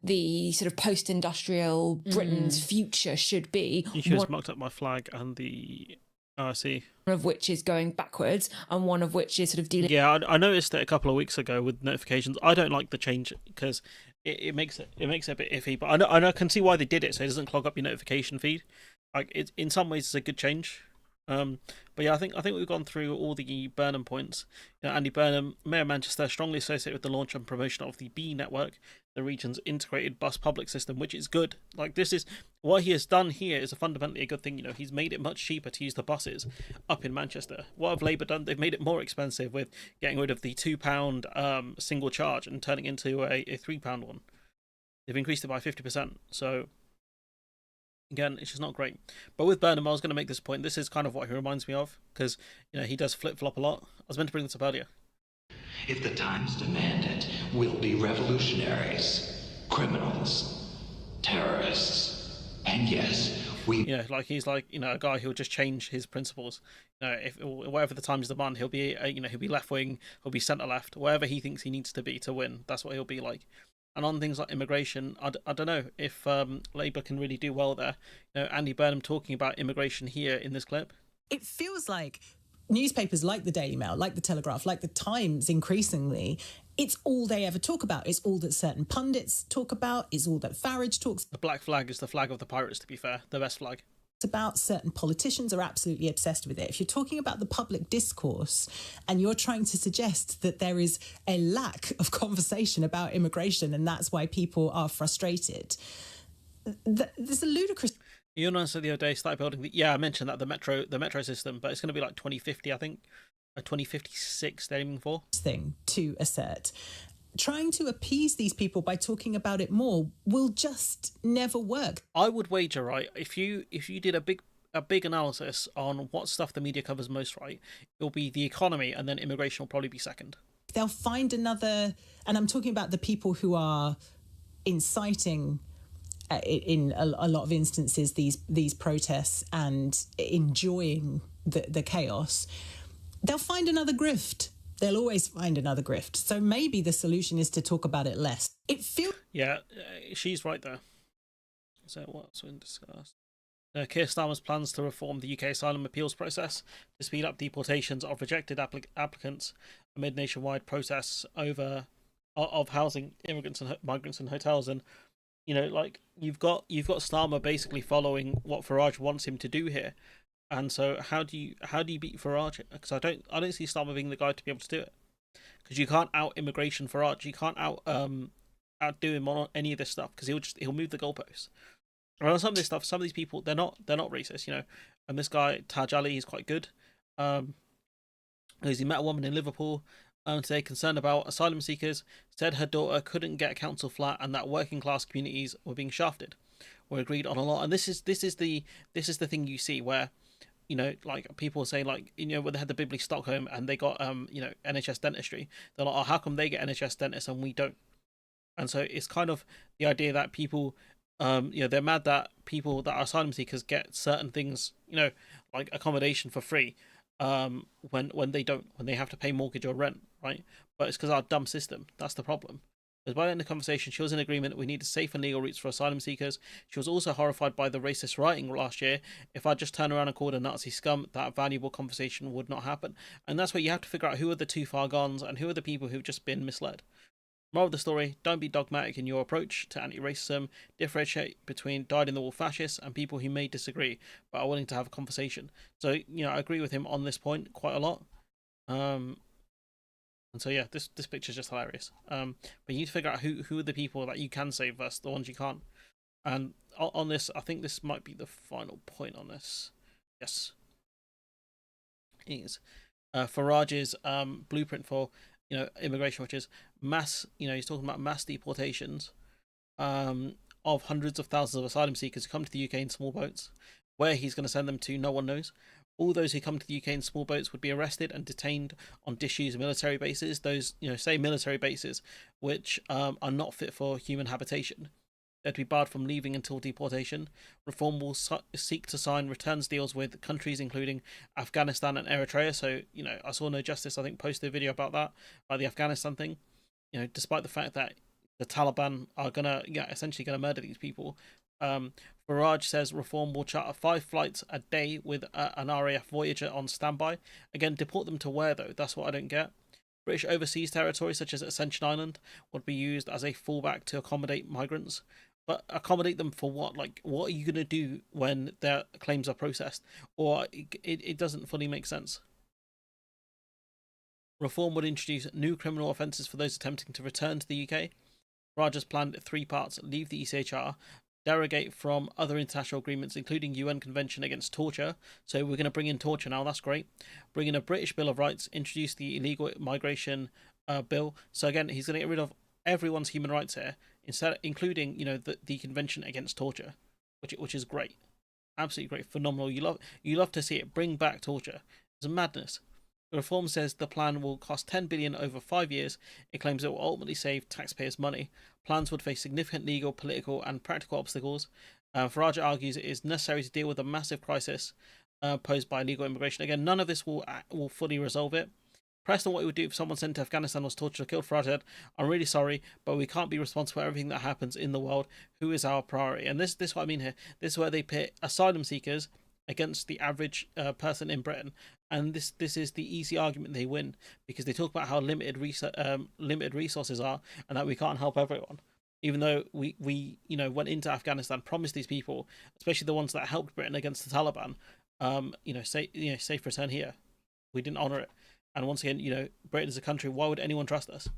the sort of post-industrial Britain's future should be. You should have mucked up my flag and the RC. One of which is going backwards and one of which is sort of dealing... Yeah, I noticed it a couple of weeks ago with notifications. I don't like the change because it makes it a bit iffy, but I can see why they did it, so it doesn't clog up your notification feed. Like, in some ways it's a good change. But yeah, I think we've gone through all the Burnham points. Andy Burnham, Mayor of Manchester, strongly associated with the launch and promotion of the B network, the region's integrated bus public system, which is good. Like, this is what he has done here is fundamentally a good thing. He's made it much cheaper to use the buses up in Manchester. What have Labour done? They've made it more expensive with getting rid of the £2 single charge and turning it into a £3 one. They've increased it by 50%. So again, it's just not great. But with Burnham, I was going to make this point. This is kind of what he reminds me of, because he does flip-flop a lot. I was meant to bring this up earlier. If the times demand it, we'll be revolutionaries, criminals, terrorists, and yes, he's like a guy who'll just change his principles. If whatever the times demand, he'll be he'll be left wing, he'll be centre left, wherever he thinks he needs to be to win. That's what he'll be like. And on things like immigration, I don't know if Labour can really do well there. Andy Burnham talking about immigration here in this clip. It feels like newspapers like the Daily Mail, like the Telegraph, like the Times increasingly, it's all they ever talk about. It's all that certain pundits talk about. It's all that Farage talks about. The black flag is the flag of the pirates, to be fair. The best flag. About certain politicians are absolutely obsessed with it. If you're talking about the public discourse and you're trying to suggest that there is a lack of conversation about immigration and that's why people are frustrated, there's a ludicrous... You know, so the other day started building I mentioned that the metro system, but it's going to be like 2050, I think, or 2056 they're aiming for. Thing to assert. Trying to appease these people by talking about it more will just never work. I would wager, right, if you did a big analysis on what stuff the media covers most, right, it'll be the economy and then immigration will probably be second. They'll find another, and I'm talking about the people who are inciting in a lot of instances these protests and enjoying the chaos, they'll find another grift. They'll always find another grift. So maybe the solution is to talk about it less. It feels... Yeah, she's right there. So what's been discussed? Keir Starmer's plans to reform the UK asylum appeals process to speed up deportations of rejected applicants amid nationwide protests of housing immigrants and migrants in hotels. And like you've got Starmer basically following what Farage wants him to do here. And so how do you beat Farage? Because I don't see Starmer being the guy to be able to do it. Because you can't out immigration Farage. You can't outdo him on any of this stuff, because he'll move the goalposts. And on some of this stuff, some of these people they're not racist, And this guy Taj Ali, he's quite good. He met a woman in Liverpool today concerned about asylum seekers. Said her daughter couldn't get a council flat and that working class communities were being shafted. We're agreed on a lot, and this is the thing you see where, like people say, like, when they had the Bibley Stockholm and they got NHS dentistry, they're like, oh, how come they get NHS dentists and we don't? And so it's kind of the idea that people, they're mad that people that are asylum seekers get certain things, like accommodation for free, when they don't, when they have to pay mortgage or rent, right? But it's because our dumb system. That's the problem. Because by the end of the conversation, she was in agreement we need safe and legal routes for asylum seekers. She was also horrified by the racist writing last year. If I just turn around and called a Nazi scum, that valuable conversation would not happen. And that's where you have to figure out who are the too far gones and who are the people who've just been misled. Moral of the story, don't be dogmatic in your approach to anti-racism. Differentiate between dyed-in-the-wool fascists and people who may disagree but are willing to have a conversation. So, I agree with him on this point quite a lot. And so, yeah, this picture's just hilarious. But you need to figure out who are the people that you can save versus the ones you can't. And on this, I think this might be the final point on this. Yes. It is. Farage's blueprint for immigration, which is mass, he's talking about mass deportations of hundreds of thousands of asylum seekers who come to the UK in small boats. Where he's going to send them to, no one knows. All those who come to the UK in small boats would be arrested and detained on disused military bases. Those, say military bases, which are not fit for human habitation. They'd be barred from leaving until deportation. Reform will seek to sign returns deals with countries including Afghanistan and Eritrea. So, I saw No Justice, I think, posted a video about that, about the Afghanistan thing. Despite the fact that the Taliban are essentially gonna murder these people. Farage says reform will charter 5 flights a day with an RAF Voyager on standby. Again, deport them to where, though? That's what I don't get. British overseas territory, such as Ascension Island, would be used as a fallback to accommodate migrants. But accommodate them for what? Like, what are you going to do when their claims are processed? Or it doesn't fully make sense. Reform would introduce new criminal offences for those attempting to return to the UK. Farage has planned 3 parts: leave the ECHR, derogate from other international agreements, including UN Convention Against Torture. So we're going to bring in torture now. That's great. Bring in a British Bill of Rights. Introduce the illegal migration bill. So again, he's going to get rid of everyone's human rights here, including the Convention Against Torture, which is great, absolutely great, phenomenal. You love to see it. Bring back torture. It's a madness. The reform says the plan will cost 10 billion over 5 years. It claims it will ultimately save taxpayers' money. Plans would face significant legal, political, and practical obstacles. Farage argues it is necessary to deal with a massive crisis posed by illegal immigration. Again, none of this will fully resolve it. Pressed on what it would do if someone sent to Afghanistan was tortured or killed, Farage said, "I'm really sorry, but we can't be responsible for everything that happens in the world. Who is our priority?" And this is what I mean here. This is where they pit asylum seekers against the average person in Britain, and this is the easy argument they win, because they talk about how limited resources are and that we can't help everyone, even though we went into Afghanistan, promised these people, especially the ones that helped Britain against the Taliban, safe return here. We didn't honour it. And once again, Britain is a country. Why would anyone trust us?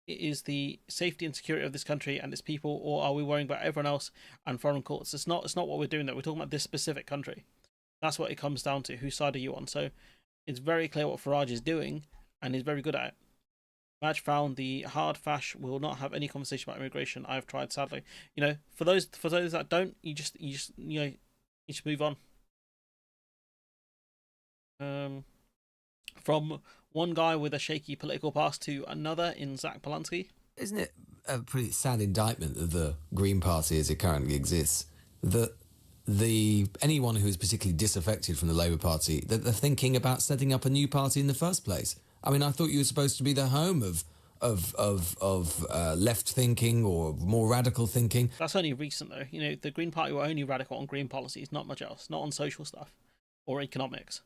It is the safety and security of this country and its people, or are we worrying about everyone else and foreign courts? It's not what we're doing there. We're talking about this specific country. That's what it comes down to. Whose side are you on? So it's very clear what Farage is doing, and he's very good at it. Maj found the hard fash will not have any conversation about immigration. I've tried, sadly. For those that don't, you just move on. From one guy with a shaky political past to another in Zach Polanski. Isn't it a pretty sad indictment of the Green Party as it currently exists that anyone who is particularly disaffected from the Labour Party, that they're thinking about setting up a new party in the first place? I mean, I thought you were supposed to be the home of left thinking or more radical thinking. That's only recent, though. You know, the Green Party were only radical on green policies, not much else, not on social stuff or economics.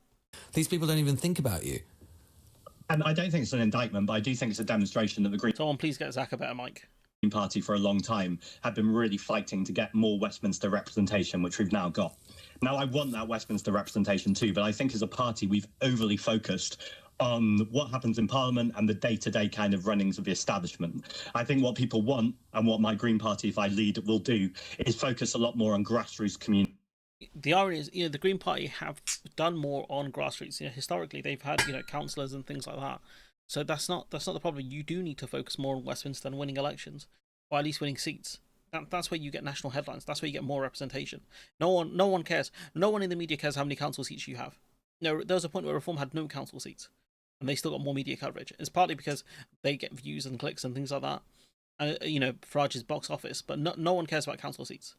These people don't even think about you. And I don't think it's an indictment, but I do think it's a demonstration that the Green Someone please get Zach a better mic. Party for a long time have been really fighting to get more Westminster representation, which we've now got. Now, I want that Westminster representation too, but I think as a party, we've overly focused on what happens in Parliament and the day-to-day kind of runnings of the establishment. I think what people want, and what my Green Party, if I lead, will do, is focus a lot more on grassroots community. The irony is, you know, the Green Party have done more on grassroots. You know, historically, they've had, you know, councillors and things like that. So that's not the problem. You do need to focus more on Westminster and winning elections, or at least winning seats. That's where you get national headlines. That's where you get more representation. No one cares. No one in the media cares how many council seats you have. No, there was a point where Reform had no council seats, and they still got more media coverage. It's partly because they get views and clicks and things like that. And you know, Farage's box office, but no one cares about council seats.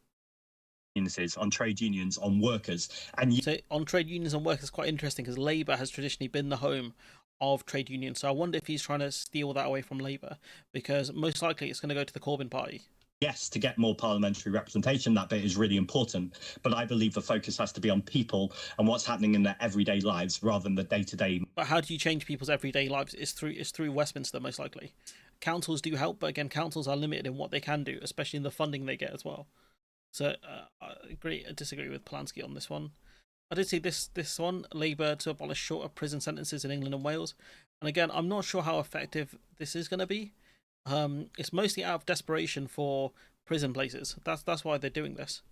On trade unions, on workers, and so on trade unions and workers is quite interesting because Labour has traditionally been the home of trade unions. So I wonder if he's trying to steal that away from Labour, because most likely it's going to go to the Corbyn party. Yes, to get more parliamentary representation, that bit is really important. But I believe the focus has to be on people and what's happening in their everyday lives rather than the day-to-day. But how do you change people's everyday lives? It's through Westminster, most likely. Councils do help, but again, councils are limited in what they can do, especially in the funding they get as well. So I disagree with Polanski on this one. I did see this one, Labour to abolish shorter prison sentences in England and Wales. And again, I'm not sure how effective this is going to be. It's mostly out of desperation for prison places. That's why they're doing this.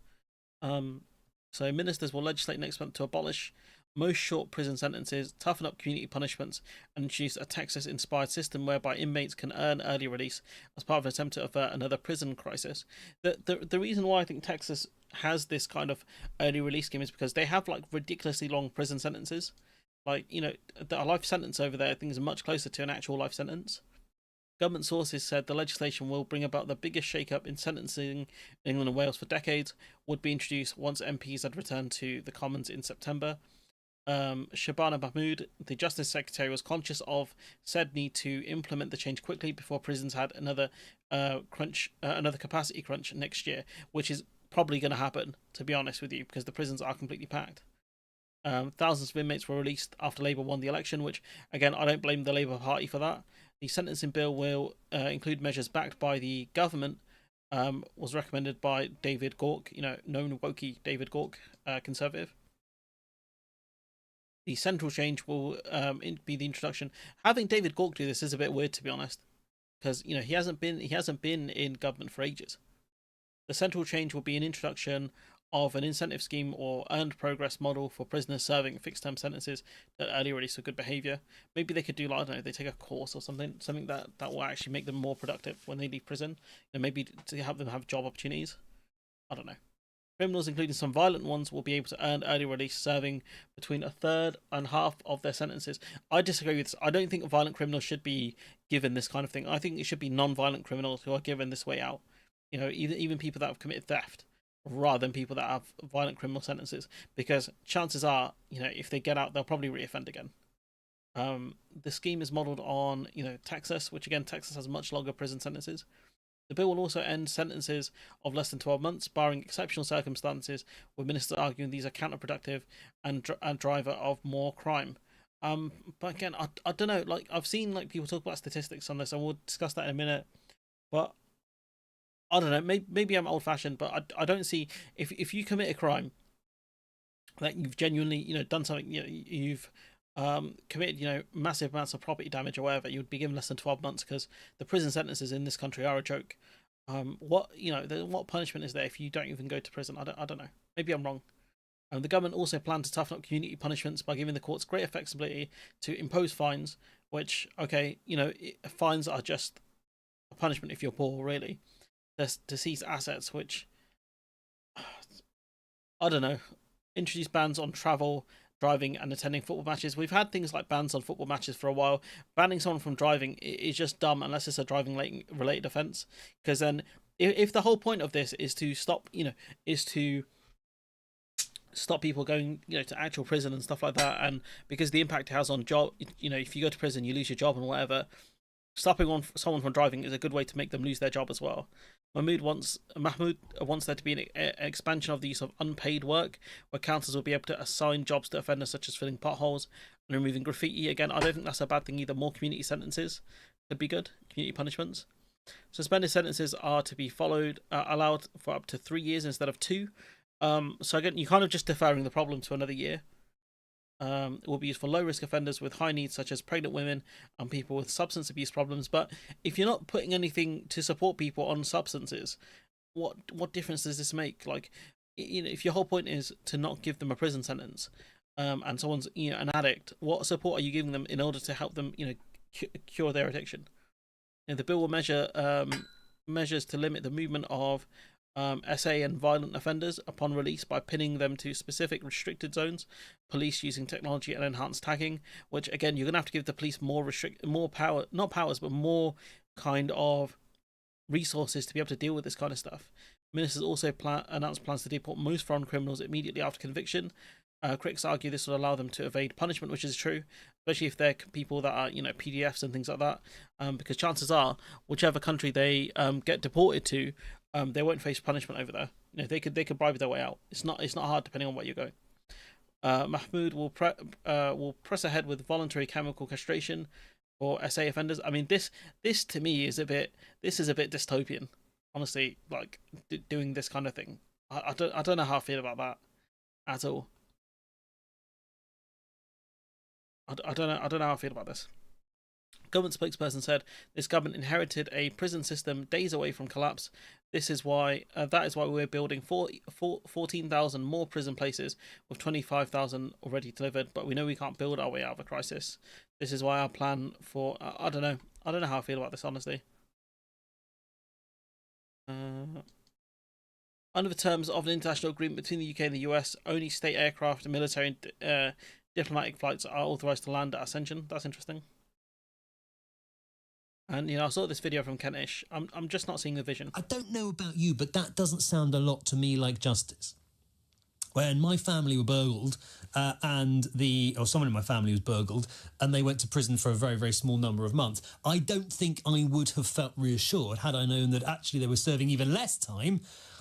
So ministers will legislate next month to abolish most short prison sentences, toughen up community punishments, and introduce a Texas-inspired system whereby inmates can earn early release as part of an attempt to avert another prison crisis. The reason why I think Texas has this kind of early release scheme is because they have like ridiculously long prison sentences. Like, you know, a life sentence over there I think is much closer to an actual life sentence. Government sources said the legislation will bring about the biggest shake-up in sentencing in England and Wales for decades, would be introduced once MPs had returned to the Commons in September. Shabana Mahmood, the Justice Secretary, was conscious of said need to implement the change quickly before prisons had another capacity crunch next year, which is probably going to happen, to be honest with you, because the prisons are completely packed. Thousands of inmates were released after Labour won the election, which, again, I don't blame the Labour Party for that. The sentencing bill will include measures backed by the government, was recommended by David Gauke, you know, known wokey David Gauke, Conservative. The central change will be the introduction. Having David Gauke do this is a bit weird, to be honest, because you know he hasn't been in government for ages. The central change will be an introduction of an incentive scheme or earned progress model for prisoners serving fixed-term sentences that early release for good behaviour. Maybe they could do, like, I don't know, they take a course or something that will actually make them more productive when they leave prison. And maybe to help them have job opportunities. I don't know. Criminals, including some violent ones, will be able to earn early release, serving between a third and half of their sentences. I disagree with this. I don't think violent criminals should be given this kind of thing. I think it should be non-violent criminals who are given this way out. You know, even people that have committed theft, rather than people that have violent criminal sentences, because chances are, you know, if they get out, they'll probably reoffend again. The scheme is modelled on, you know, Texas, which again, Texas has much longer prison sentences. The bill will also end sentences of less than 12 months, barring exceptional circumstances, with ministers arguing these are counterproductive and driver of more crime. But again, I don't know. Like, I've seen like people talk about statistics on this, and we'll discuss that in a minute. But I don't know. Maybe I'm old-fashioned, but I don't see if you commit a crime that you've genuinely, you know, done something, you know, you've committed, you know, massive amounts of property damage or whatever, you would be given less than 12 months because the prison sentences in this country are a joke. What punishment is there if you don't even go to prison? I don't know. Maybe I'm wrong. The government also plans to toughen up community punishments by giving the courts greater flexibility to impose fines, which, okay, you know, fines are just a punishment if you're poor, really. To seize assets, which, I don't know. Introduce bans on travel, driving and attending football matches. We've had things like bans on football matches for a while. Banning someone from driving is just dumb unless it's a driving related offence. Because then, if the whole point of this is to stop, is to stop people going, to actual prison and stuff like that, and because the impact it has on job, if you go to prison, you lose your job and whatever. Stopping someone from driving is a good way to make them lose their job as well. Mahmoud wants there to be an expansion of the use of unpaid work, where councils will be able to assign jobs to offenders such as filling potholes and removing graffiti. Again, I don't think that's a bad thing either. More community sentences could be good. Community punishments. Suspended sentences are to be allowed for up to 3 years instead of 2. So again, you're kind of just deferring the problem to another year. It will be used for low-risk offenders with high needs, such as pregnant women and people with substance abuse problems. But if you're not putting anything to support people on substances, what difference does this make? Like, if your whole point is to not give them a prison sentence, and someone's an addict, what support are you giving them in order to help them cure their addiction? The bill will measures to limit the movement of SA and violent offenders upon release by pinning them to specific restricted zones, police using technology and enhanced tagging, which again, you're going to have to give the police more power, not powers, but more kind of resources to be able to deal with this kind of stuff. Ministers also announced plans to deport most foreign criminals immediately after conviction. Critics argue this will allow them to evade punishment, which is true, especially if they're people that are, PDFs and things like that, because chances are, whichever country they get deported to, they won't face punishment over there. They could bribe their way out. It's not hard depending on where you go. Mahmoud will press ahead with voluntary chemical castration for SA offenders. I mean, this to me is a bit dystopian, honestly. Like doing this kind of thing. I don't know how I feel about that at all. I don't know how I feel about this. Government spokesperson said this government inherited a prison system days away from collapse. That is why we're building 14,000 more prison places, with 25,000 already delivered. But we know we can't build our way out of a crisis. This is why our plan for I don't know how I feel about this, honestly. Under the terms of an international agreement between the UK and the US, only state aircraft and military diplomatic flights are authorised to land at Ascension. That's interesting. And I saw this video from Kentish. I'm just not seeing the vision. I don't know about you, but that doesn't sound a lot to me like justice. When my family were burgled, or someone in my family was burgled, and they went to prison for a very, very small number of months, I don't think I would have felt reassured had I known that actually they were serving even less time,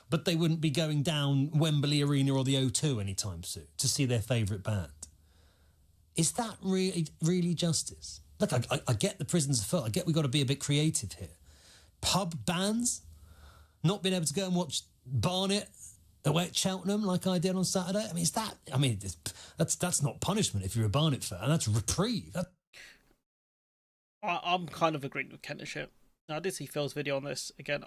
but they wouldn't be going down Wembley Arena or the O2 anytime soon to see their favourite band. Is that really justice? Look, I get the prisons are full. I get we've got to be a bit creative here. Pub bans? Not being able to go and watch Barnet away at Cheltenham like I did on Saturday? That's not punishment if you're a Barnet fan. That's reprieve. I'm kind of agreeing with Kentish here. Now, I did see Phil's video on this. Again,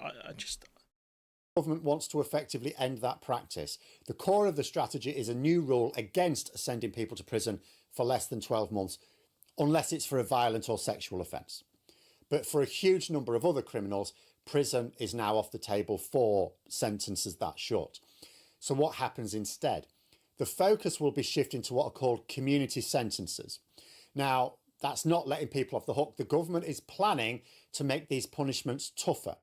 government wants to effectively end that practice. The core of the strategy is a new rule against sending people to prison for less than 12 months, unless it's for a violent or sexual offence. But for a huge number of other criminals, prison is now off the table for sentences that short. So what happens instead? The focus will be shifting to what are called community sentences. Now, that's not letting people off the hook. The government is planning to make these punishments tougher.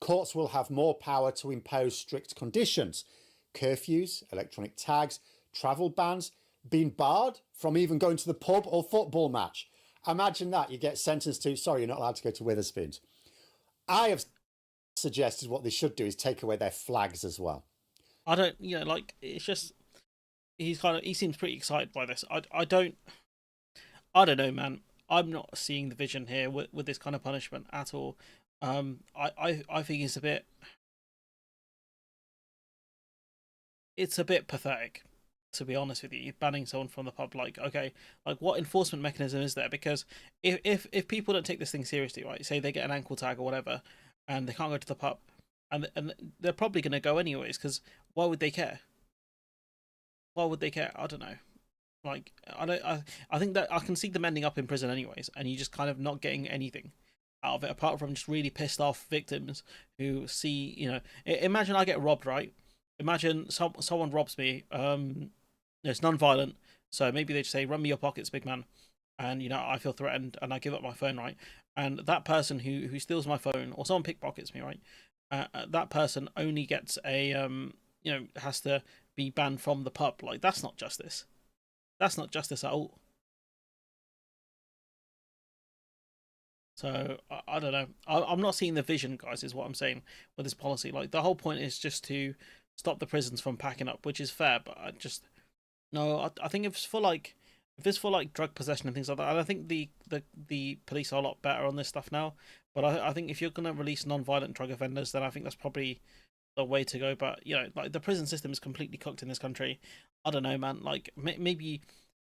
Courts will have more power to impose strict conditions. Curfews, electronic tags, travel bans, being barred from even going to the pub or football match. Imagine that. You get sentenced to, sorry, you're not allowed to go to Witherspoons. I have suggested what they should do is take away their flags as well. I don't, it's just, he seems pretty excited by this. I don't know, man. I'm not seeing the vision here with this kind of punishment at all. I think it's a bit pathetic, to be honest with you, banning someone from the pub. What enforcement mechanism is there? Because if people don't take this thing seriously, right, say they get an ankle tag or whatever and they can't go to the pub, and they're probably going to go anyways, because why would they care? I don't know. I think that I can see them ending up in prison anyways, and you just kind of not getting anything out of it apart from just really pissed off victims who see, imagine I get robbed, right? Imagine someone robs me. It's non-violent. So maybe they just say, "Run me your pockets, big man," and I feel threatened and I give up my phone, right? And that person who steals my phone or someone pickpockets me, right? That person only gets a has to be banned from the pub. Like, that's not justice. That's not justice at all. So I don't know. I'm not seeing the vision, guys, is what I'm saying with this policy. Like, the whole point is just to stop the prisons from packing up, which is fair, but I think if it's for like drug possession and things like that, and I think the police are a lot better on this stuff now. But I think if you're gonna release non-violent drug offenders, then I think that's probably the way to go. But like, the prison system is completely cooked in this country. I don't know, man. Like, maybe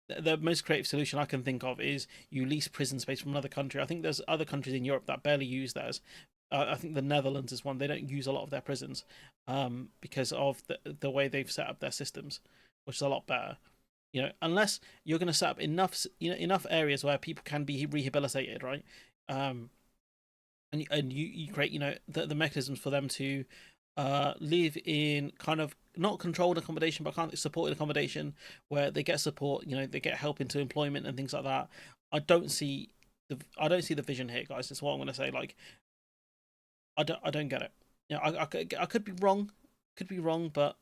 the most creative solution I can think of is you lease prison space from another country. I think there's other countries in Europe that barely use theirs. I think the Netherlands is one. They don't use a lot of their prisons because of the way they've set up their systems, which is a lot better. Unless you're going to set up enough areas where people can be rehabilitated, right? And you create the mechanisms for them to live in kind of not controlled accommodation but kind of supported accommodation where they get support, they get help into employment and things like that. I don't see the vision here, guys. That's what I'm going to say. Like, I don't get it. I could be wrong, but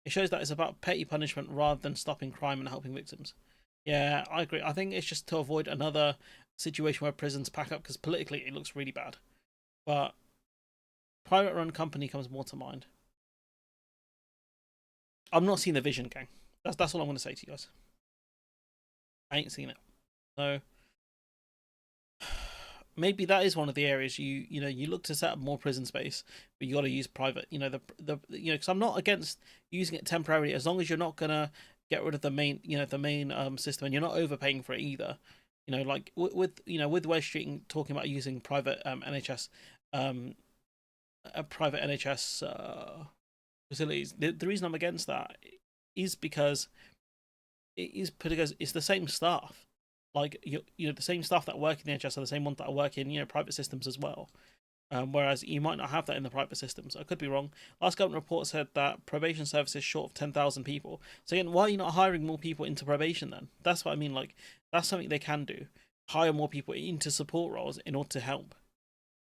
it shows that it's about petty punishment rather than stopping crime and helping victims. Yeah, I agree. I think it's just to avoid another situation where prisons pack up, because politically it looks really bad. But private run company comes more to mind. I'm not seeing the vision, gang. That's all I'm going to say to you guys. I ain't seen it. So maybe that is one of the areas you look to set up more prison space, but you got to use private. Because I'm not against using it temporarily, as long as you're not gonna get rid of the main system, and you're not overpaying for it either. Like with West Street talking about using private NHS facilities. The reason I'm against that is because it's the same staff. Like, the same staff that work in the NHS are the same ones that work in private systems as well. Whereas you might not have that in the private systems. I could be wrong. Last government report said that probation service is short of 10,000 people. So again, why are you not hiring more people into probation then? That's what I mean. Like, that's something they can do. Hire more people into support roles in order to help.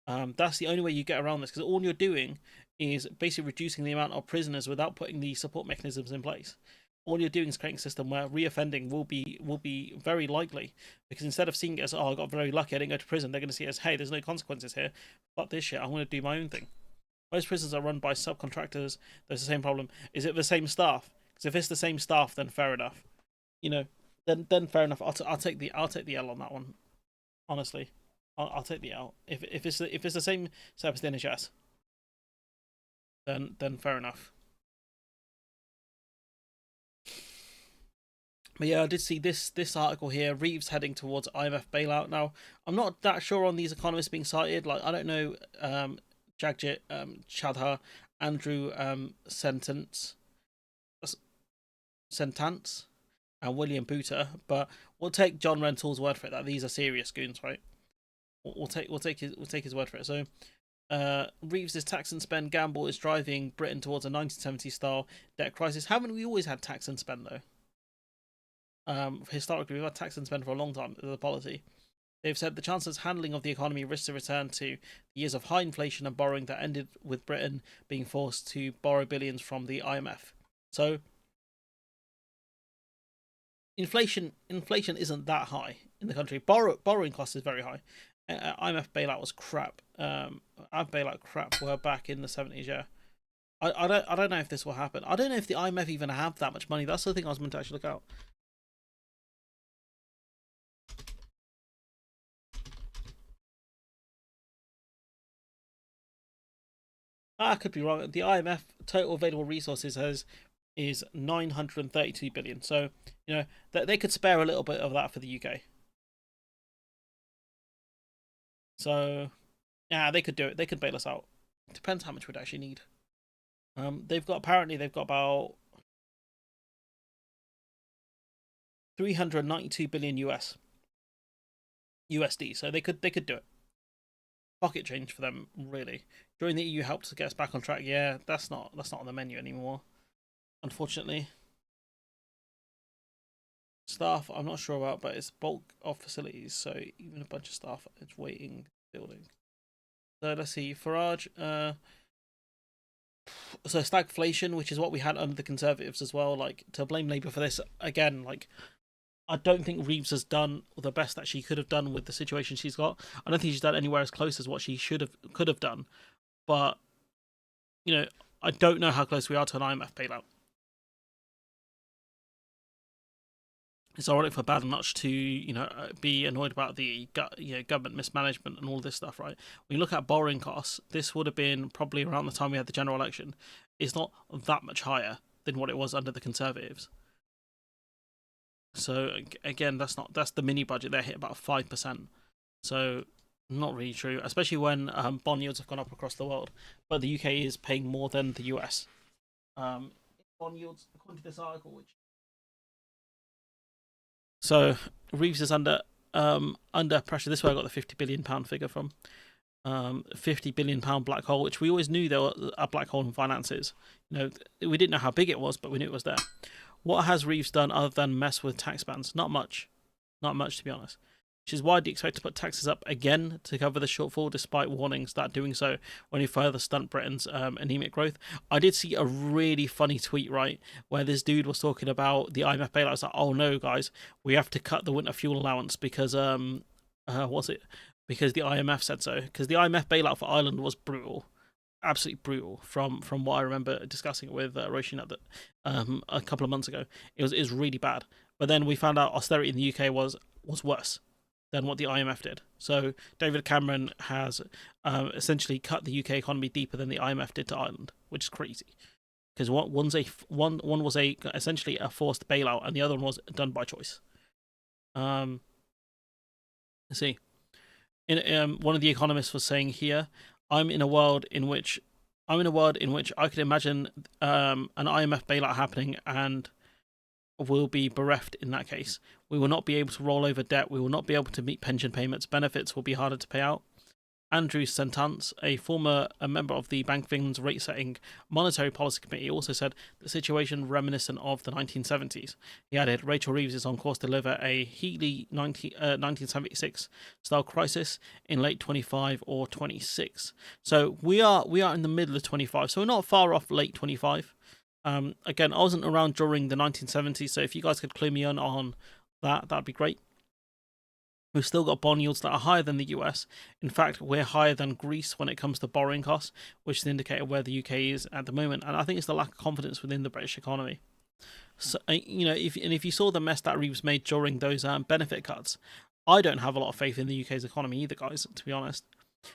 That's the only way you get around this, because all you're doing is basically reducing the amount of prisoners without putting the support mechanisms in place. All you're doing is creating a system where reoffending will be very likely, because instead of seeing it as, I got very lucky, I didn't go to prison, they're going to see it as, hey, there's no consequences here. Fuck this shit, I'm going to do my own thing. Most prisons are run by subcontractors. There's the same problem. Is it the same staff? Because if it's the same staff, then fair enough. Then fair enough. I'll take the L on that one. Honestly, I'll take the L. If it's the same setup as the NHS, then fair enough. But yeah, I did see this article here. Reeves heading towards IMF bailout. Now, I'm not that sure on these economists being cited. Like, I don't know Jagjit Chadha, Andrew Sentance, and William Booter, but we'll take John Rentoul's word for it that these are serious goons, right? We'll take his word for it. So Reeves' tax and spend gamble is driving Britain towards a 1970s style debt crisis. Haven't we always had tax and spend though? Historically, we've had tax and spend for a long time as a policy. They've said the Chancellor's handling of the economy risks a return to years of high inflation and borrowing that ended with Britain being forced to borrow billions from the IMF. So inflation isn't that high in the country. Borrowing cost is very high. IMF bailout was crap. IMF bailout crap were back in the 70s. Yeah, I don't know if this will happen. I don't know if the IMF even have that much money. That's the thing I was meant to actually look out. I could be wrong. The IMF total available resources is 932 billion. So they could spare a little bit of that for the UK. So yeah, they could do it. They could bail us out. It depends how much we'd actually need. They've got about 392 billion USD. So they could do it. Pocket change for them, really. During the EU help to get us back on track. Yeah, that's not on the menu anymore, unfortunately. staff, I'm not sure about, but it's bulk of facilities, so even a bunch of staff is waiting building. So let's see, Farage. So stagflation, which is what we had under the Conservatives as well. Like, to blame Labour for this again, like, I don't think Reeves has done the best that she could have done with the situation she's got. I don't think she's done anywhere as close as what she could have done. But, you know, I don't know how close we are to an IMF bailout. It's ironic for Bad Nutch to, you know, be annoyed about the government mismanagement and all this stuff, right? When you look at borrowing costs, this would have been probably around the time we had the general election. It's not that much higher than what it was under the Conservatives. So again, that's the mini budget. They hit about 5%. So not really true, especially when bond yields have gone up across the world. But the UK is paying more than the US. Bond yields, according to this article, which. So Reeves is under pressure. This is where I got the £50 billion figure from. £50 billion black hole, which we always knew there was a black hole in finances. You know, we didn't know how big it was, but we knew it was there. What has Reeves done other than mess with tax bans? Not much. Not much, to be honest. Which is why do you expect to put taxes up again to cover the shortfall, despite warnings that doing so will only further stunt Britain's anemic growth? I did see a really funny tweet, right, where this dude was talking about the IMF bailout. I was like, oh no, guys, we have to cut the winter fuel allowance because because the IMF said so. Because the IMF bailout for Ireland was brutal. Absolutely brutal from what I remember discussing it with Roshin at a couple of months ago. It was really bad. But then we found out austerity in the UK was worse than what the IMF did. So David Cameron has essentially cut the UK economy deeper than the IMF did to Ireland, which is crazy. Because one was essentially a forced bailout, and the other one was done by choice. Let's see. One of the economists was saying here, I'm in a world in which I could imagine an IMF bailout happening and will be bereft in that case. We will not be able to roll over debt. We will not be able to meet pension payments. Benefits will be harder to pay out. Andrew Sentance, a member of the Bank of England's rate-setting monetary policy committee, also said the situation reminiscent of the 1970s. He added, Rachel Reeves is on course to deliver a Healy 1976-style crisis in late 25 or 26. So we are in the middle of 25, so we're not far off late 25. Again, I wasn't around during the 1970s, so if you guys could clue me in on that, that'd be great. We've still got bond yields that are higher than the US. In fact, we're higher than Greece when it comes to borrowing costs, which is an indicator of where the UK is at the moment. And I think it's the lack of confidence within the British economy. So, you know, if you saw the mess that Reeves made during those benefit cuts, I don't have a lot of faith in the UK's economy either, guys, to be honest.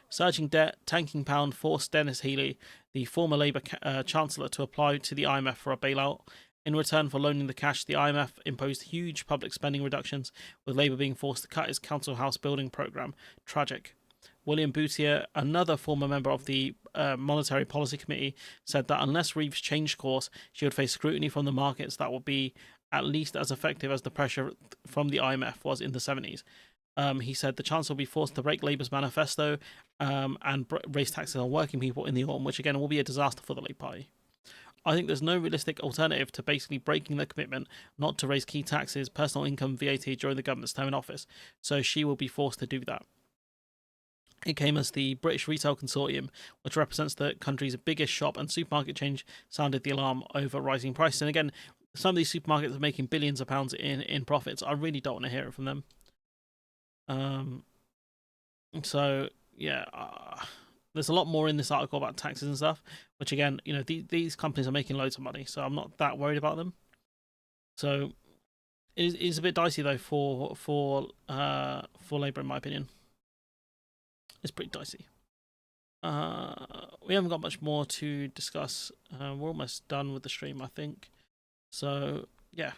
Surging debt, tanking pound forced Dennis Healey, the former Labour Chancellor, to apply to the IMF for a bailout. In return for loaning the cash, the IMF imposed huge public spending reductions, with Labour being forced to cut its council house building programme. Tragic. William Boutier, another former member of the Monetary Policy Committee, said that unless Reeves changed course, she would face scrutiny from the markets that would be at least as effective as the pressure from the IMF was in the 70s. He said the Chancellor will be forced to break Labour's manifesto and raise taxes on working people in the autumn, which again will be a disaster for the Labour Party. I think there's no realistic alternative to basically breaking the commitment not to raise key taxes, personal income, VAT during the government's term in office, so she will be forced to do that. It came as the British Retail Consortium, which represents the country's biggest shop and supermarket chain, sounded the alarm over rising prices. And again, some of these supermarkets are making billions of pounds in profits. I really don't want to hear it from them. So, yeah... There's a lot more in this article about taxes and stuff, which again, you know, these companies are making loads of money, so I'm not that worried about them. So it is a bit dicey though for Labour, in my opinion. It's pretty dicey. We haven't got much more to discuss. We're almost done with the stream, I think. So yeah,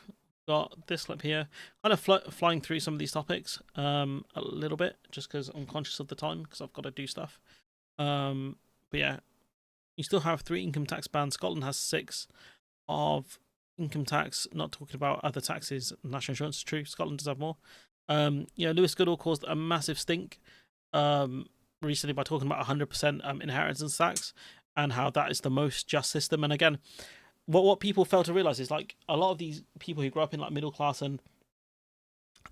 got this clip here. Kind of flying through some of these topics a little bit, just because I'm conscious of the time, because I've got to do stuff. But yeah, you still have 3 income tax bans. Scotland has 6 of income tax, not talking about other taxes. National insurance is true. Scotland does have more. Lewis Goodall caused a massive stink recently by talking about 100% inheritance tax and how that is the most just system. And again, what people fail to realise is, like, a lot of these people who grow up in like middle class and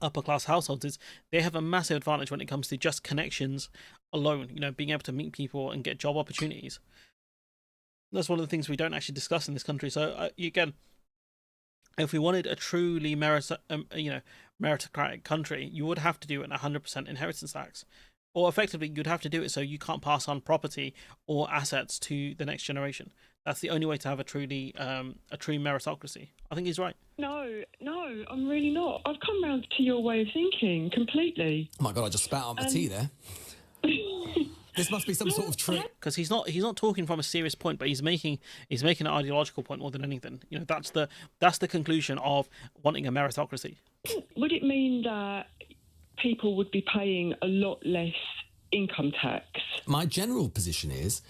upper class households is they have a massive advantage when it comes to just connections alone, being able to meet people and get job opportunities. That's one of the things we don't actually discuss in this country. So again, if we wanted a truly meritocratic country, you would have to do an 100% inheritance tax, or effectively you'd have to do it so you can't pass on property or assets to the next generation. That's the only way to have a true meritocracy. I think he's right. No, I'm really not. I've come round to your way of thinking completely. Oh my God, I just spat out my tea there. This must be some sort of trick. Because he's not talking from a serious point, but he's making an ideological point more than anything. That's the conclusion of wanting a meritocracy. Would it mean that people would be paying a lot less income tax? My general position is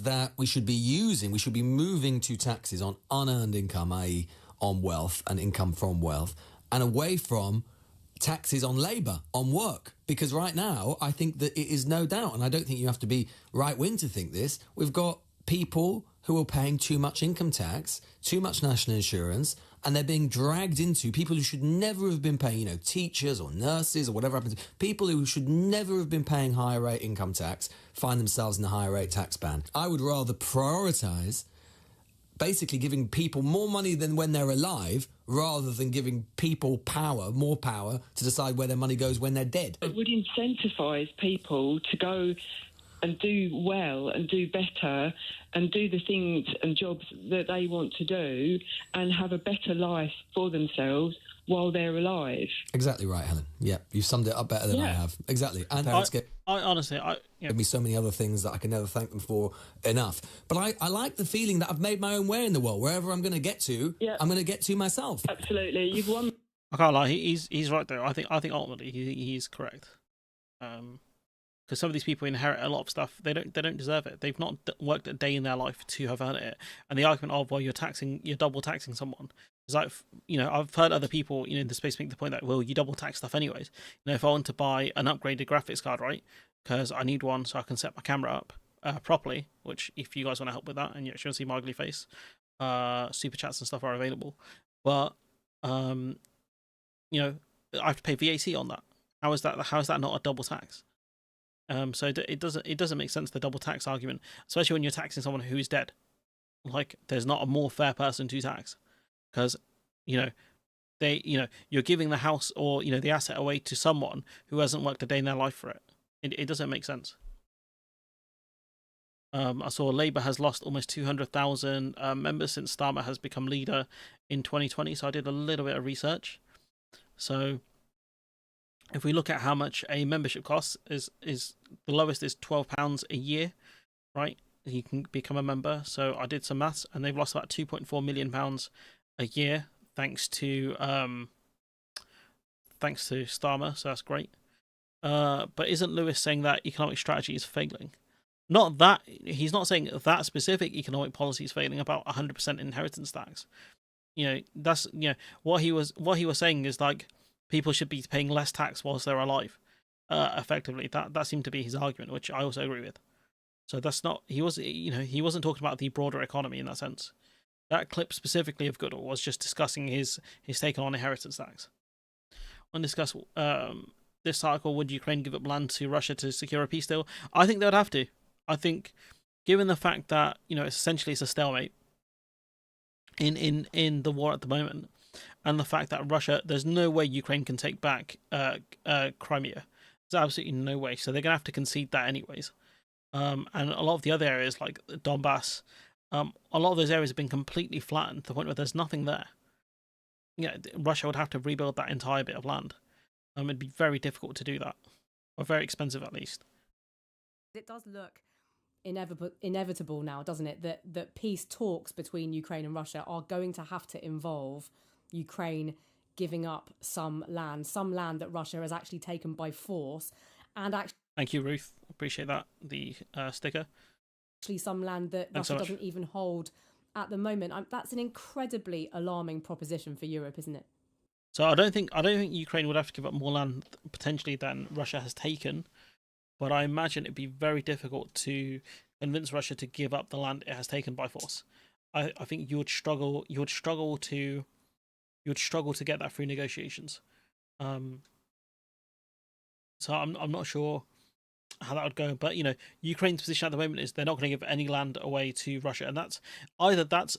that we should be moving to taxes on unearned income, i.e. on wealth and income from wealth, and away from taxes on labour, on work. Because right now, I think that it is no doubt, and I don't think you have to be right-wing to think this, we've got people who are paying too much income tax, too much national insurance, and they're being dragged into people who should never have been paying, teachers or nurses or whatever happens. People who should never have been paying higher rate income tax find themselves in a higher rate tax band. I would rather prioritise basically giving people more money than when they're alive, rather than giving people more power to decide where their money goes when they're dead. It would incentivise people to go and do well and do better and do the things and jobs that they want to do and have a better life for themselves while they're alive. Exactly right, Helen. Yeah, you've summed it up better than I have. Exactly. And parents I honestly, give me so many other things that I can never thank them for enough. But I like the feeling that I've made my own way in the world. Wherever I'm going to get to, I'm going to get to myself. Absolutely. You've won. I can't lie. He's right there. I think ultimately he's correct. Because some of these people inherit a lot of stuff. They don't deserve it. They've not worked a day in their life to have earned it. And the argument of, well, you're double taxing someone. It's like, I've heard other people, in the space make the point that, well, you double tax stuff anyways. If I want to buy an upgraded graphics card, right, because I need one so I can set my camera up properly, which if you guys want to help with that and you actually want to see my ugly face, super chats and stuff are available. But, I have to pay VAT on that. How is that not a double tax? So it doesn't make sense, the double tax argument, especially when you're taxing someone who is dead. Like, there's not a more fair person to tax, because you're giving the house or the asset away to someone who hasn't worked a day in their life for it. It doesn't make sense. I saw Labour has lost almost 200,000 members since Starmer has become leader in 2020. So I did a little bit of research. So if we look at how much a membership costs, is the lowest is £12 a year, right? You can become a member. So I did some maths, and they've lost about £2.4 million a year thanks to Starmer. So that's great. But isn't Lewis saying that economic strategy is failing? Not that he's not saying that specific economic policy is failing about 100% inheritance tax. That's what he was saying is like, people should be paying less tax whilst they're alive. Effectively, that seemed to be his argument, which I also agree with. So that's not, he wasn't talking about the broader economy in that sense. That clip specifically of Goodall was just discussing his take on inheritance tax. We'll discuss this article, would Ukraine give up land to Russia to secure a peace deal? I think they would have to. I think, given the fact that essentially it's a stalemate in the war at the moment, and the fact that Russia, there's no way Ukraine can take back Crimea. There's absolutely no way. So they're going to have to concede that anyways. And a lot of the other areas, like Donbass, a lot of those areas have been completely flattened to the point where there's nothing there. Russia would have to rebuild that entire bit of land. It'd be very difficult to do that, or very expensive at least. It does look inevitable now, doesn't it, that peace talks between Ukraine and Russia are going to have to involve Ukraine giving up some land that Russia has actually taken by force, and actually. Thank you, Ruth. Appreciate that. The sticker. Actually, some land that Russia doesn't even hold at the moment. That's an incredibly alarming proposition for Europe, isn't it? So I don't think Ukraine would have to give up more land potentially than Russia has taken, but I imagine it'd be very difficult to convince Russia to give up the land it has taken by force. I think you would struggle to get that through negotiations. So I'm not sure how that would go, but Ukraine's position at the moment is they're not going to give any land away to Russia, and that's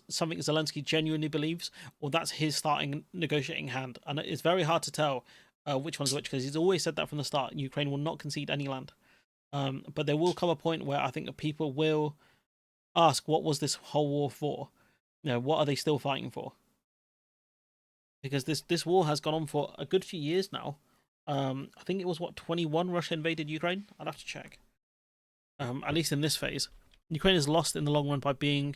something Zelensky genuinely believes, or that's his starting negotiating hand, and it's very hard to tell which one's which, because he's always said that from the start. Ukraine will not concede any land, but there will come a point where I think that people will ask, what was this whole war for? What are they still fighting for? Because this war has gone on for a good few years now. I think it was 21 Russia invaded Ukraine. I'd have to check. At least in this phase, Ukraine is lost in the long run by being,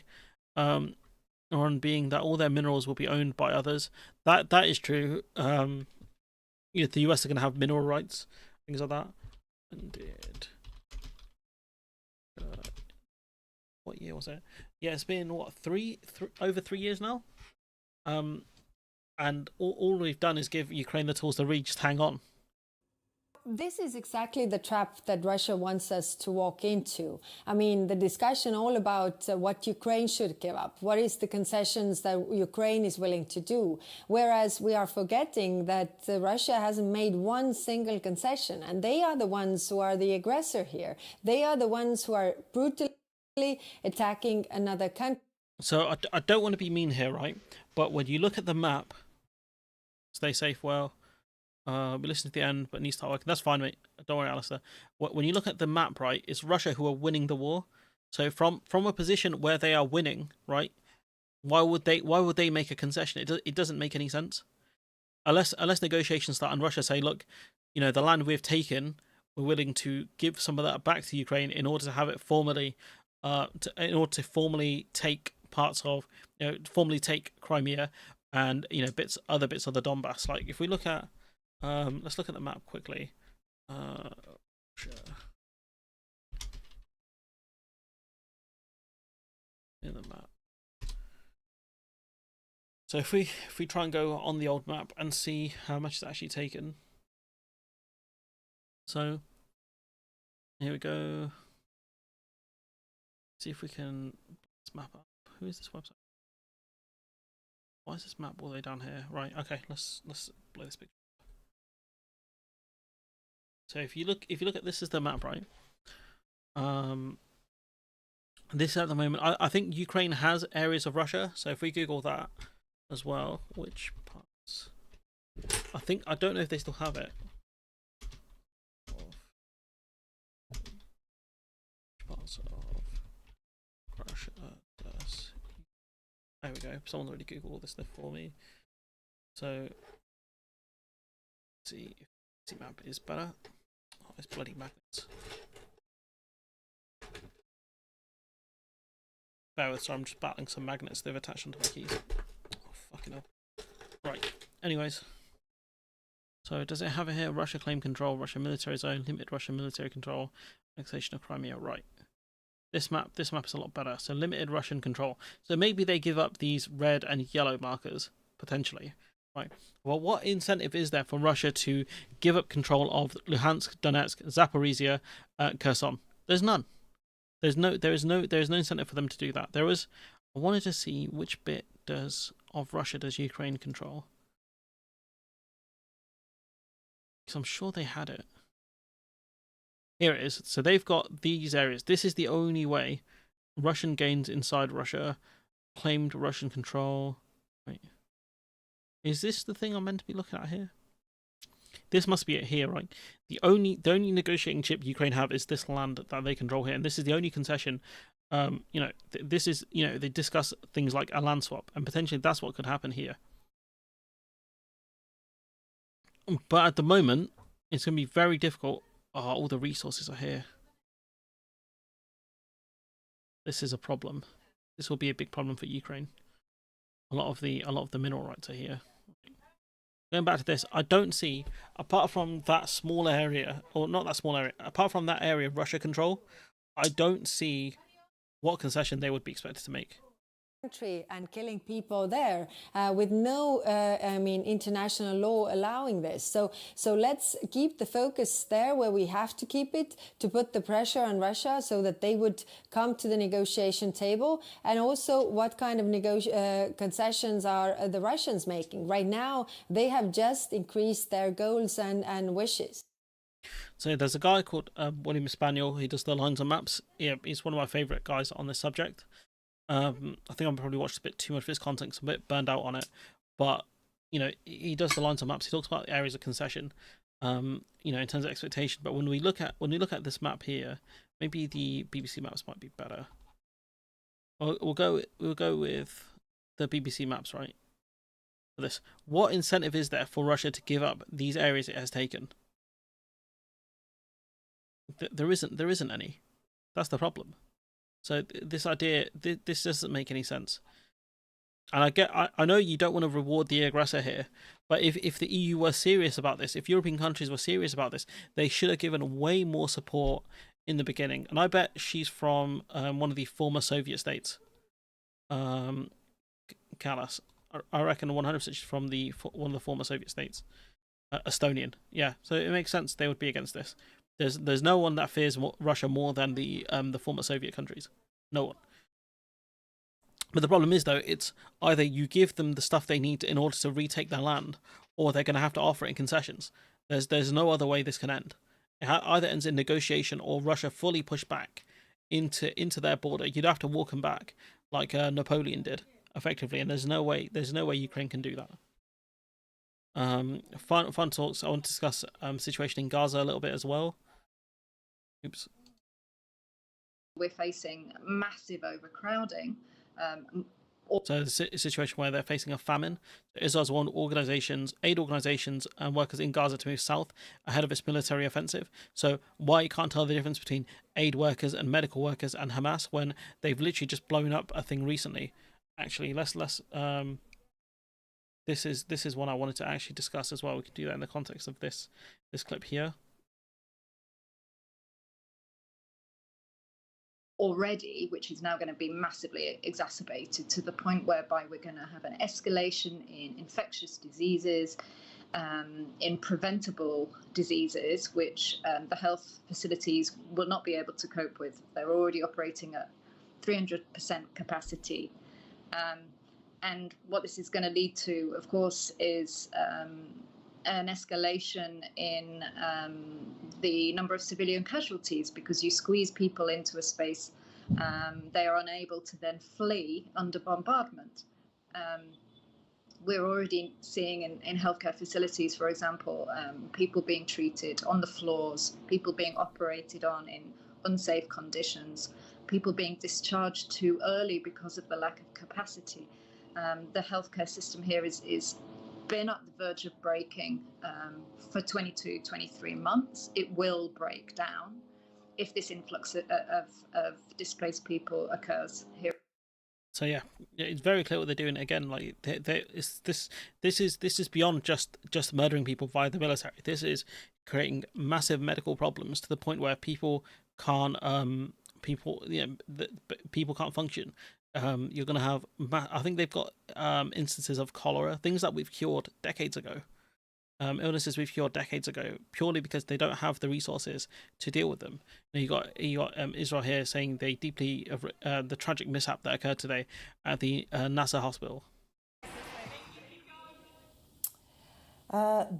that all their minerals will be owned by others. That is true. The US are going to have mineral rights, things like that. Indeed. What year was it? Yeah, it's been over 3 years now. And all we've done is give Ukraine the tools to just hang on. This is exactly the trap that Russia wants us to walk into. I mean, the discussion all about what Ukraine should give up, what is the concessions that Ukraine is willing to do, whereas we are forgetting that Russia hasn't made one single concession, and they are the ones who are the aggressor here. They are the ones who are brutally attacking another country. So I don't want to be mean here, right? But when you look at the map, stay safe, well, we listen to the end, but it needs to start working. That's fine, mate. Don't worry, Alistair. When you look at the map, right, it's Russia who are winning the war. So from a position where they are winning, right, why would they make a concession? It doesn't make any sense. Unless negotiations start and Russia say, look, the land we've taken, we're willing to give some of that back to Ukraine in order to have it formally, formally take parts of, formally take Crimea and other bits of the Donbass. Like if we look at, let's look at the map quickly. Sure. In the map. So if we try and go on the old map and see how much it's actually taken. So here we go. See if we can map up. Who is this website? Why is this map all the way down here? Right. Okay. Let's blow this picture. So if you look at this is the map, right? This at the moment, I think Ukraine has areas of Russia. So if we Google that as well, which parts? I don't know if they still have it. Parts of Russia. There we go. Someone's already Googled all this stuff for me. So let's see if the map is better. Oh, it's bloody magnets. Bear with, so I'm just battling some magnets they've attached onto my keys. Oh, fucking hell. Right. Anyways. So does it have it here? Russia claim control, Russia military zone, limit Russian military control, annexation of Crimea. Right. This map is a lot better. So limited Russian control. So maybe they give up these red and yellow markers, potentially. Right. Well, what incentive is there for Russia to give up control of Luhansk, Donetsk, Zaporizhia, Kherson? There's none. There is no incentive for them to do that. I wanted to see which bit of Russia does Ukraine control. Because I'm sure they had it. Here it is. So they've got these areas. This is the only way. Russian gains inside Russia. Claimed Russian control. Right. Is this the thing I'm meant to be looking at here? This must be it here, right? The only negotiating chip Ukraine have is this land that they control here, and this is the only concession. This is, they discuss things like a land swap, and potentially that's what could happen here. But at the moment, it's going to be very difficult. Oh, all the resources are here. This is a problem. This will be a big problem for Ukraine. A lot of the mineral rights are here. Going back to this, I don't see, apart from that small area, or not that small area, apart from that area of Russia control, I don't see what concession they would be expected to make. country and killing people there with no, international law allowing this. So let's keep the focus there where we have to keep it, to put the pressure on Russia so that they would come to the negotiation table. And also, what kind of concessions are the Russians making? Right now, they have just increased their goals and wishes. So there's a guy called William Spaniel. He does the lines and maps. Yeah, he's one of my favourite guys on this subject. I think I've probably watched a bit too much of his content, because I'm a bit burned out on it. But, you know, he does the lines and maps. He talks about the areas of concession, you know, in terms of expectation. But when we look at this map here, maybe the BBC maps might be better. We'll go with the BBC maps, right? For this, what incentive is there for Russia to give up these areas it has taken? There isn't any. That's the problem. So this idea, this doesn't make any sense. And I know you don't want to reward the aggressor here, but if the EU were serious about this, if European countries were serious about this, they should have given way more support in the beginning. And I bet she's from one of the former Soviet states. Kalas, I reckon 100% she's from one of the former Soviet states. Estonian, yeah. So it makes sense they would be against this. There's no one that fears Russia more than the former Soviet countries. No one. But the problem is, though, it's either you give them the stuff they need in order to retake their land, or they're going to have to offer it in concessions. There's no other way this can end. It either ends in negotiation, or Russia fully pushed back into their border. You'd have to walk them back, like Napoleon did, effectively. And there's no way Ukraine can do that. Fun talks. I want to discuss situation in Gaza a little bit as well. Oops. We're facing massive overcrowding. So it's a situation where they're facing a famine. Israel's warned aid organizations and workers in Gaza to move south ahead of its military offensive. So why you can't tell the difference between aid workers and medical workers and Hamas when they've literally just blown up a thing recently? Actually, this is one I wanted to actually discuss as well. We can do that in the context of this clip here. Already, which is now going to be massively exacerbated to the point whereby we're going to have an escalation in infectious diseases, in preventable diseases, which the health facilities will not be able to cope with. They're already operating at 300% capacity. And what this is going to lead to, of course, is an escalation in the number of civilian casualties, because you squeeze people into a space, they are unable to then flee under bombardment. We're already seeing in healthcare facilities, for example, people being treated on the floors, people being operated on in unsafe conditions, people being discharged too early because of the lack of capacity. The healthcare system here is been at the verge of breaking for 22, 23 months. It will break down if this influx of displaced people occurs here. So yeah, it's very clear what they're doing. Again, like this is beyond just murdering people via the military. This is creating massive medical problems to the point where people can't people can't function. You're going to have, I think they've got instances of cholera, things that we've cured decades ago, illnesses we've cured decades ago, purely because they don't have the resources to deal with them. Now you got Israel here saying they deeply the tragic mishap that occurred today at the Nasser hospital.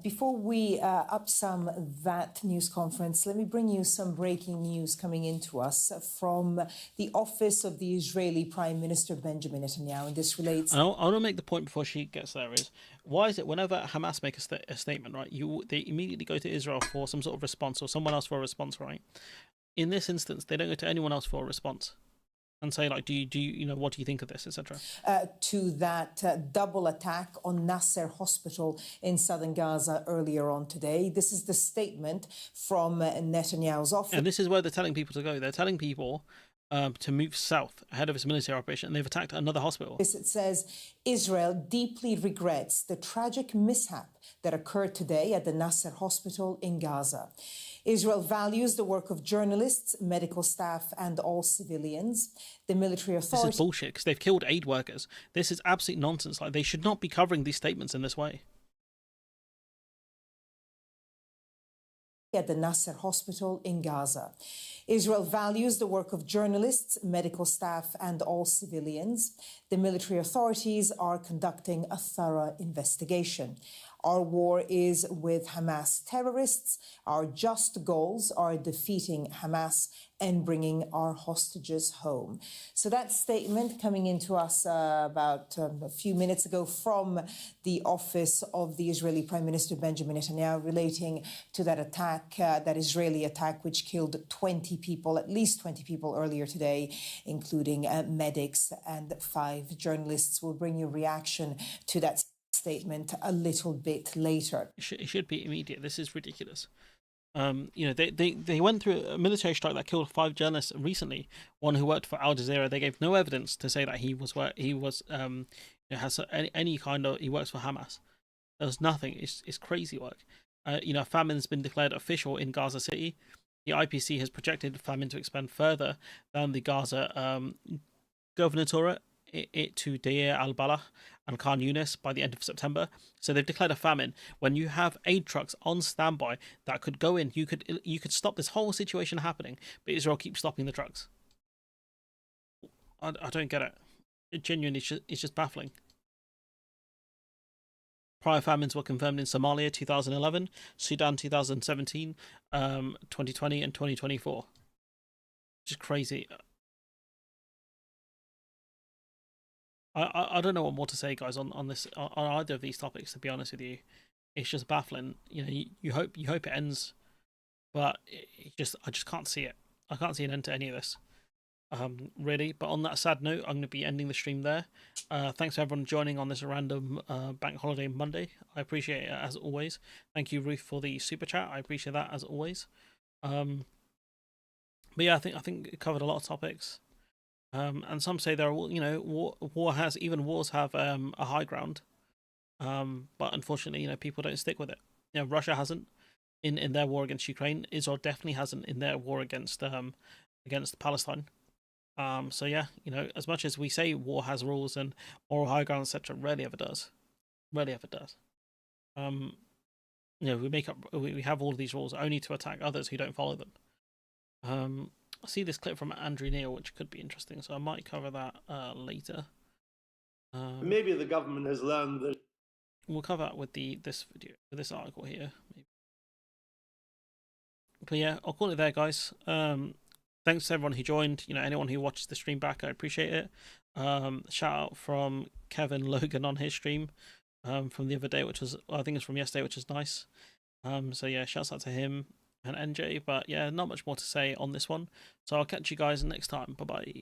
Before we upsum that news conference, let me bring you some breaking news coming into us from the office of the Israeli Prime Minister Benjamin Netanyahu. And this relates... I want to make the point before she gets there is, why is it whenever Hamas make a statement, right, they immediately go to Israel for some sort of response, or someone else for a response, right? In this instance, they don't go to anyone else for a response and say, like, do you what do you think of this, etc. To that double attack on Nasser Hospital in southern Gaza earlier on today. This is the statement from Netanyahu's office. And this is where they're telling people to go. They're telling people to move south ahead of its military operation, and they've attacked another hospital. It says Israel deeply regrets the tragic mishap that occurred today at the Nasser hospital in Gaza. Israel values the work of journalists, medical staff, and all civilians. The military authorities... This is bullshit, because they've killed aid workers. This is absolute nonsense. Like, they should not be covering these statements in this way. At the Nasser hospital in Gaza. Israel values the work of journalists, medical staff, and all civilians. The military authorities are conducting a thorough investigation. Our war is with Hamas terrorists. Our just goals are defeating Hamas and bringing our hostages home. So that statement coming into us about a few minutes ago from the office of the Israeli Prime Minister Benjamin Netanyahu relating to that attack, that Israeli attack, which killed 20 people, at least 20 people earlier today, including medics and 5 journalists. We'll bring you reaction to that statement a little bit later. It should be immediate. This is ridiculous. You know, they went through a military strike that killed 5 journalists recently. One who worked for Al Jazeera. They gave no evidence to say that he has any kind of, he works for Hamas. There was nothing. It's crazy work. You know, famine's been declared official in Gaza City. The IPC has projected famine to expand further than the Gaza governorate to Deir al-Balah and Khan Yunis by the end of September. So they've declared a famine. When you have aid trucks on standby that could go in, you could stop this whole situation happening, but Israel keeps stopping the trucks. I don't get it. It genuinely it's just baffling. Prior famines were confirmed in Somalia 2011, Sudan 2017, 2020 and 2024. Just crazy. I don't know what more to say, guys, on this, on either of these topics. To be honest with you, it's just baffling. You know, you hope it ends, but I just can't see it. I can't see an end to any of this, really. But on that sad note, I'm going to be ending the stream there. Thanks for everyone joining on this random bank holiday Monday. I appreciate it as always. Thank you, Ruth, for the super chat. I appreciate that as always. But yeah, I think it covered a lot of topics. And some say there are, you know, wars have a high ground, but unfortunately, you know, people don't stick with it. You know, Russia hasn't in their war against Ukraine. Israel definitely hasn't in their war against Palestine. So yeah, you know, as much as we say war has rules and moral high ground, etc., rarely ever does. You know, we have all of these rules only to attack others who don't follow them. I see this clip from Andrew Neil, which could be interesting, so I might cover that later. Maybe the government has learned that. We'll cover that with this article here. Maybe. But yeah, I'll call it there, guys. Thanks to everyone who joined. You know, anyone who watches the stream back, I appreciate it. Shout out from Kevin Logan on his stream from the other day, which was, I think it's from yesterday, which is nice. So yeah, shouts out to him and NJ. But yeah, not much more to say on this one. So I'll catch you guys next time. Bye bye.